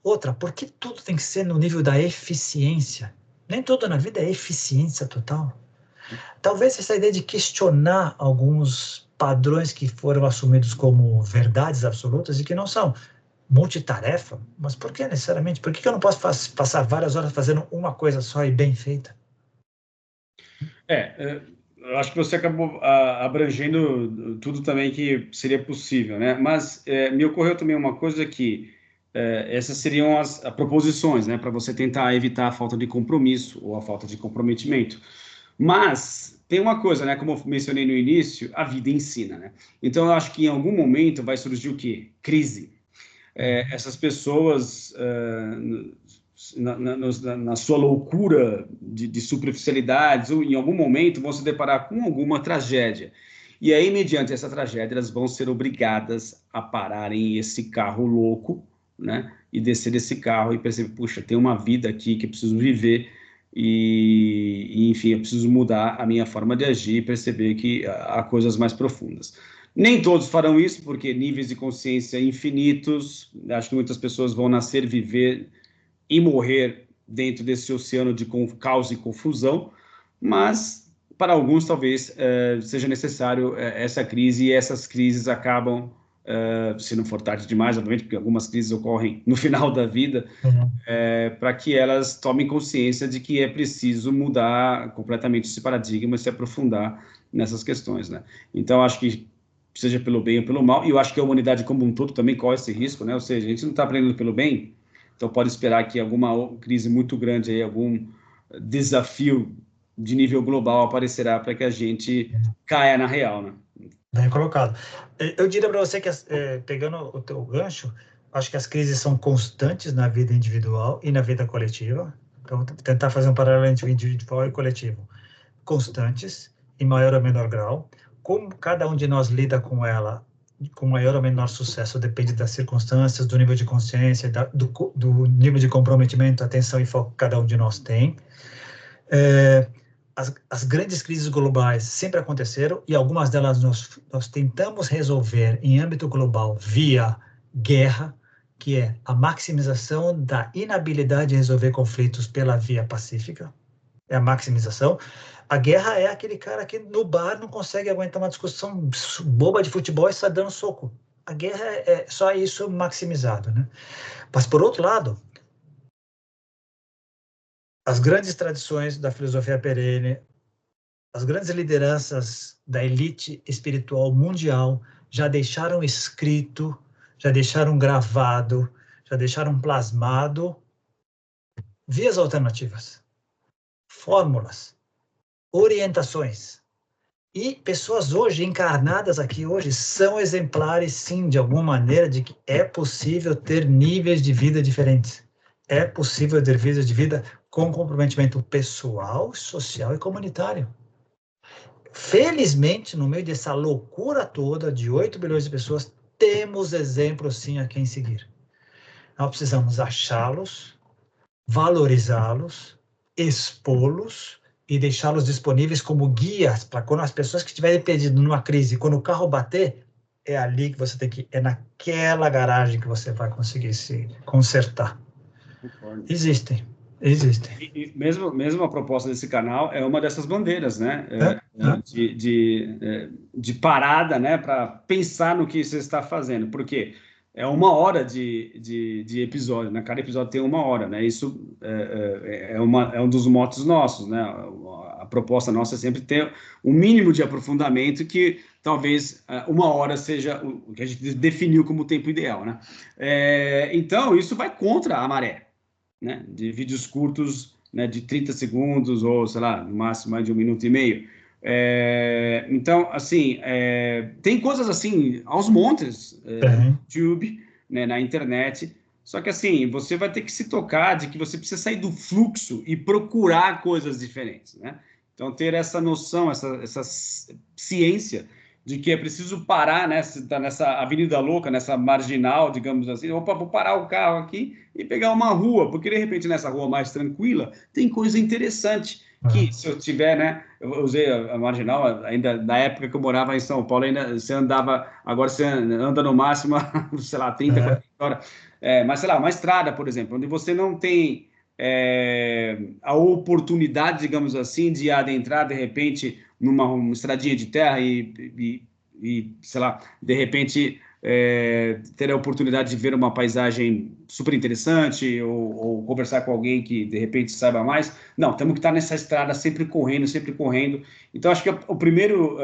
Outra, por que tudo tem que ser no nível da eficiência? Nem tudo na vida é eficiência total. Talvez essa ideia de questionar alguns padrões que foram assumidos como verdades absolutas e que não são multitarefa, mas por que necessariamente? Por que eu não posso passar várias horas fazendo uma coisa só e bem feita? Eu acho que você acabou abrangendo tudo também que seria possível, né? Mas me ocorreu também uma coisa que essas seriam as proposições, né, para você tentar evitar a falta de compromisso ou a falta de comprometimento. Mas tem uma coisa, né, como eu mencionei no início, a vida ensina, né? Então eu acho que em algum momento vai surgir o quê? Crise. Essas pessoas, na sua loucura de superficialidades, ou em algum momento vão se deparar com alguma tragédia. E aí, mediante essa tragédia, elas vão ser obrigadas a pararem esse carro louco, né? E descer desse carro e perceber, puxa, tem uma vida aqui que eu preciso viver enfim, eu preciso mudar a minha forma de agir e perceber que há coisas mais profundas. Nem todos farão isso, porque níveis de consciência infinitos, acho que muitas pessoas vão nascer, viver e morrer dentro desse oceano de caos e confusão, mas para alguns talvez seja necessário essa crise, e essas crises acabam, se não for tarde demais, obviamente, porque algumas crises ocorrem no final da vida, para que elas tomem consciência de que é preciso mudar completamente esse paradigma e se aprofundar nessas questões, né? Então, acho que seja pelo bem ou pelo mal, e eu acho que a humanidade como um todo também corre esse risco, né? Ou seja, a gente não está aprendendo pelo bem, então pode esperar que alguma crise muito grande, aí, algum desafio de nível global aparecerá para que a gente caia na real, né? Bem colocado. Eu diria para você que, pegando o teu gancho, acho que as crises são constantes na vida individual e na vida coletiva. Então, tentar fazer um paralelo entre individual e coletivo. Constantes, em maior ou menor grau. Como cada um de nós lida com ela, com maior ou menor sucesso, depende das circunstâncias, do nível de consciência, do nível de comprometimento, atenção e foco que cada um de nós tem. As grandes crises globais sempre aconteceram e algumas delas nós tentamos resolver em âmbito global via guerra, que é a maximização da inabilidade de resolver conflitos pela via pacífica. É a maximização. A guerra é aquele cara que no bar não consegue aguentar uma discussão boba de futebol e sai dando soco. A guerra é só isso maximizado, né? Mas, por outro lado, as grandes tradições da filosofia perene, as grandes lideranças da elite espiritual mundial já deixaram escrito, já deixaram gravado, já deixaram plasmado vias alternativas, fórmulas, orientações. E pessoas hoje, encarnadas aqui hoje, são exemplares, sim, de alguma maneira, de que é possível ter níveis de vida diferentes. É possível ter vidas de vida com comprometimento pessoal, social e comunitário. Felizmente, no meio dessa loucura toda de 8 bilhões de pessoas, temos exemplos, sim, a quem seguir. Nós precisamos achá-los, valorizá-los, expô-los e deixá-los disponíveis como guias para quando as pessoas que estiverem perdidas numa crise, quando o carro bater, é ali que você tem que ir, é naquela garagem que você vai conseguir se consertar. Concordo. Existem. E mesmo a proposta desse canal é uma dessas bandeiras, né? De parada, né? Para pensar no que você está fazendo, porque é 1 hora de episódio, né? Cada episódio tem 1 hora, né? Isso é um dos motos nossos, né? A proposta nossa é sempre ter um mínimo de aprofundamento que talvez 1 hora seja o que a gente definiu como tempo ideal, né? Então, isso vai contra a maré, né, de vídeos curtos, né, de 30 segundos ou, sei lá, no máximo mais de 1 minuto e meio. Então, assim, tem coisas assim aos montes no YouTube, né, na internet, só que assim, você vai ter que se tocar de que você precisa sair do fluxo e procurar coisas diferentes, né? Então, ter essa noção, essa ciência de que é preciso parar, né? Se está nessa avenida louca, nessa marginal, digamos assim, opa, vou parar o carro aqui e pegar uma rua, porque de repente nessa rua mais tranquila tem coisa interessante que se eu tiver, né? Eu usei a marginal ainda na época que eu morava em São Paulo, ainda você andava, agora você anda no máximo, sei lá, 30, 40 horas, mas sei lá, uma estrada, por exemplo, onde você não tem a oportunidade, digamos assim, de adentrar de repente numa estradinha de terra e, sei lá, de repente ter a oportunidade de ver uma paisagem super interessante ou conversar com alguém que de repente saiba mais. Não, temos que estar nessa estrada sempre correndo, sempre correndo. Então, acho que o primeiro,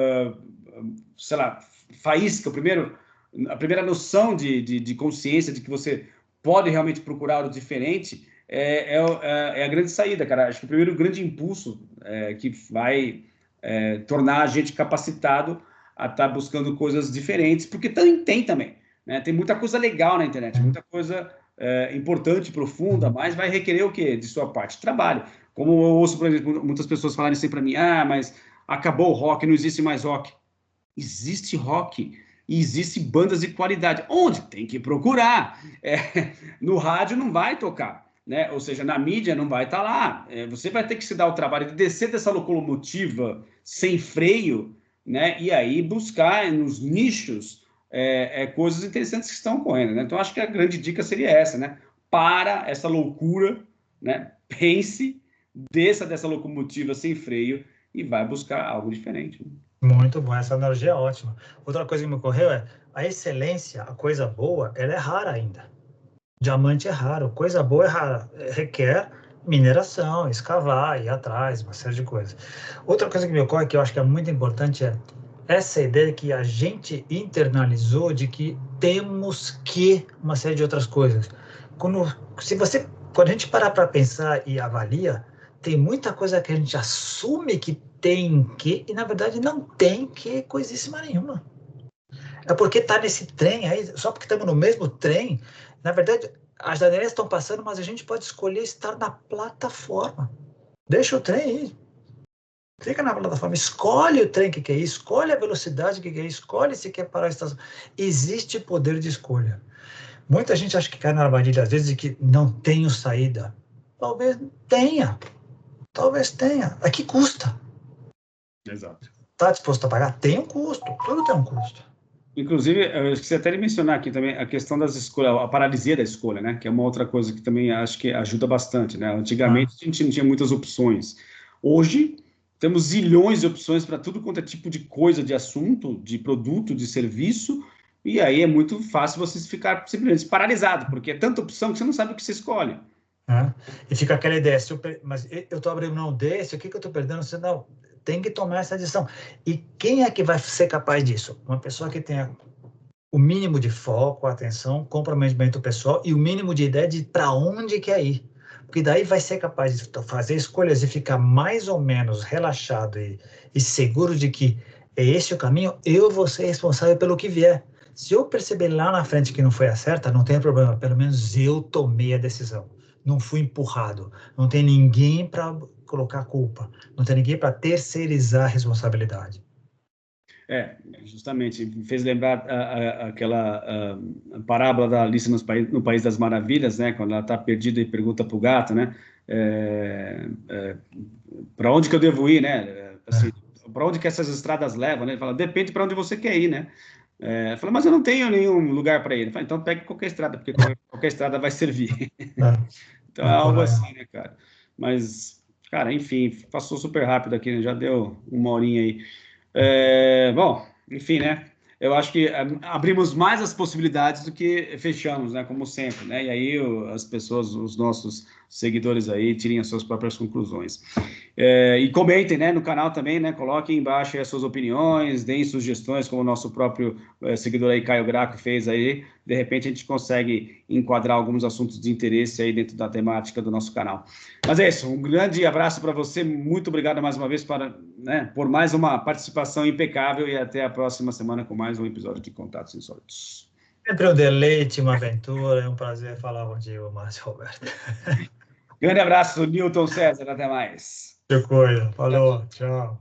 sei lá, faísca, a primeira noção de consciência de que você pode realmente procurar o diferente é a grande saída, cara. Acho que o primeiro grande impulso que vai tornar a gente capacitado a estar buscando coisas diferentes, porque tem também, né? Tem muita coisa legal na internet, muita coisa importante, profunda, mas vai requerer o quê? De sua parte? Trabalho. Como eu ouço, por exemplo, muitas pessoas falarem sempre para mim, mas acabou o rock, não existe mais rock. Existe rock e existe bandas de qualidade. Onde? Tem que procurar. No rádio não vai tocar, né? Ou seja, na mídia não vai estar lá. Você vai ter que se dar o trabalho de descer dessa locomotiva sem freio, né? E aí buscar nos nichos coisas interessantes que estão ocorrendo, né? Então, acho que a grande dica seria essa, né? Para essa loucura, né? Pense, desça dessa locomotiva sem freio e vai buscar algo diferente. Muito bom, essa analogia é ótima. Outra coisa que me ocorreu a excelência, a coisa boa, ela é rara ainda. Diamante é raro, coisa boa é rara, requer mineração, escavar, ir atrás, uma série de coisas. Outra coisa que me ocorre, que eu acho que é muito importante, é essa ideia que a gente internalizou de que temos que uma série de outras coisas. Quando a gente parar para pensar e avalia, tem muita coisa que a gente assume que tem que, e na verdade não tem que coisíssima nenhuma. É porque está nesse trem aí, só porque estamos no mesmo trem, na verdade, as janelas estão passando, mas a gente pode escolher estar na plataforma. Deixa o trem aí. Fica na plataforma, escolhe o trem que é isso, escolhe a velocidade que é isso, escolhe se quer parar a estação. Existe poder de escolha. Muita gente acha que cai na armadilha, às vezes, de que não tenho saída. Talvez tenha. Talvez tenha. A que custa? Exato. Está disposto a pagar? Tem um custo. Tudo tem um custo. Inclusive, eu esqueci até de mencionar aqui também a questão das escolhas, a paralisia da escolha, né? Que é uma outra coisa que também acho que ajuda bastante, né? Antigamente a gente não tinha muitas opções. Hoje temos zilhões de opções para tudo quanto é tipo de coisa, de assunto, de produto, de serviço, e aí é muito fácil você ficar simplesmente paralisado, porque é tanta opção que você não sabe o que você escolhe. E fica aquela ideia, mas eu estou abrindo mão desse, o que eu estou perdendo? Você não, tem que tomar essa decisão. E quem é que vai ser capaz disso? Uma pessoa que tenha o mínimo de foco, atenção, comprometimento pessoal e o mínimo de ideia de para onde quer ir. Porque daí vai ser capaz de fazer escolhas e ficar mais ou menos relaxado e seguro de que é esse o caminho, eu vou ser responsável pelo que vier. Se eu perceber lá na frente que não foi a certa, não tem problema, pelo menos eu tomei a decisão. Não fui empurrado, não tem ninguém para colocar culpa, não tem ninguém para terceirizar a responsabilidade. Justamente, me fez lembrar aquela parábola da Alice no País das Maravilhas, né? Quando ela está perdida e pergunta para o gato, né? para onde que eu devo ir, né? Assim, para onde que essas estradas levam, né? Ele fala, depende para onde você quer ir, né? Eu falei, mas eu não tenho nenhum lugar para ir. Ele fala, então pegue qualquer estrada, porque qualquer estrada vai servir. Então é algo assim, né, cara? Mas, cara, enfim, passou super rápido aqui, né? Já deu 1 horinha aí. Bom, enfim, né? Eu acho que abrimos mais as possibilidades do que fechamos, né? Como sempre, né? E aí as pessoas, os nossos seguidores aí, tirem as suas próprias conclusões. E comentem, né, no canal também, né? Coloquem embaixo aí as suas opiniões, deem sugestões, como o nosso próprio seguidor aí, Caio Graco, fez aí. De repente a gente consegue enquadrar alguns assuntos de interesse aí dentro da temática do nosso canal. Mas é isso, um grande abraço para você, muito obrigado mais uma vez por mais uma participação impecável e até a próxima semana com mais um episódio de Contatos Insólitos. Sempre um deleite, uma aventura, é um prazer falar contigo, Márcio Roberto. Grande abraço, Newton César, até mais. Que coisa, falou, tchau.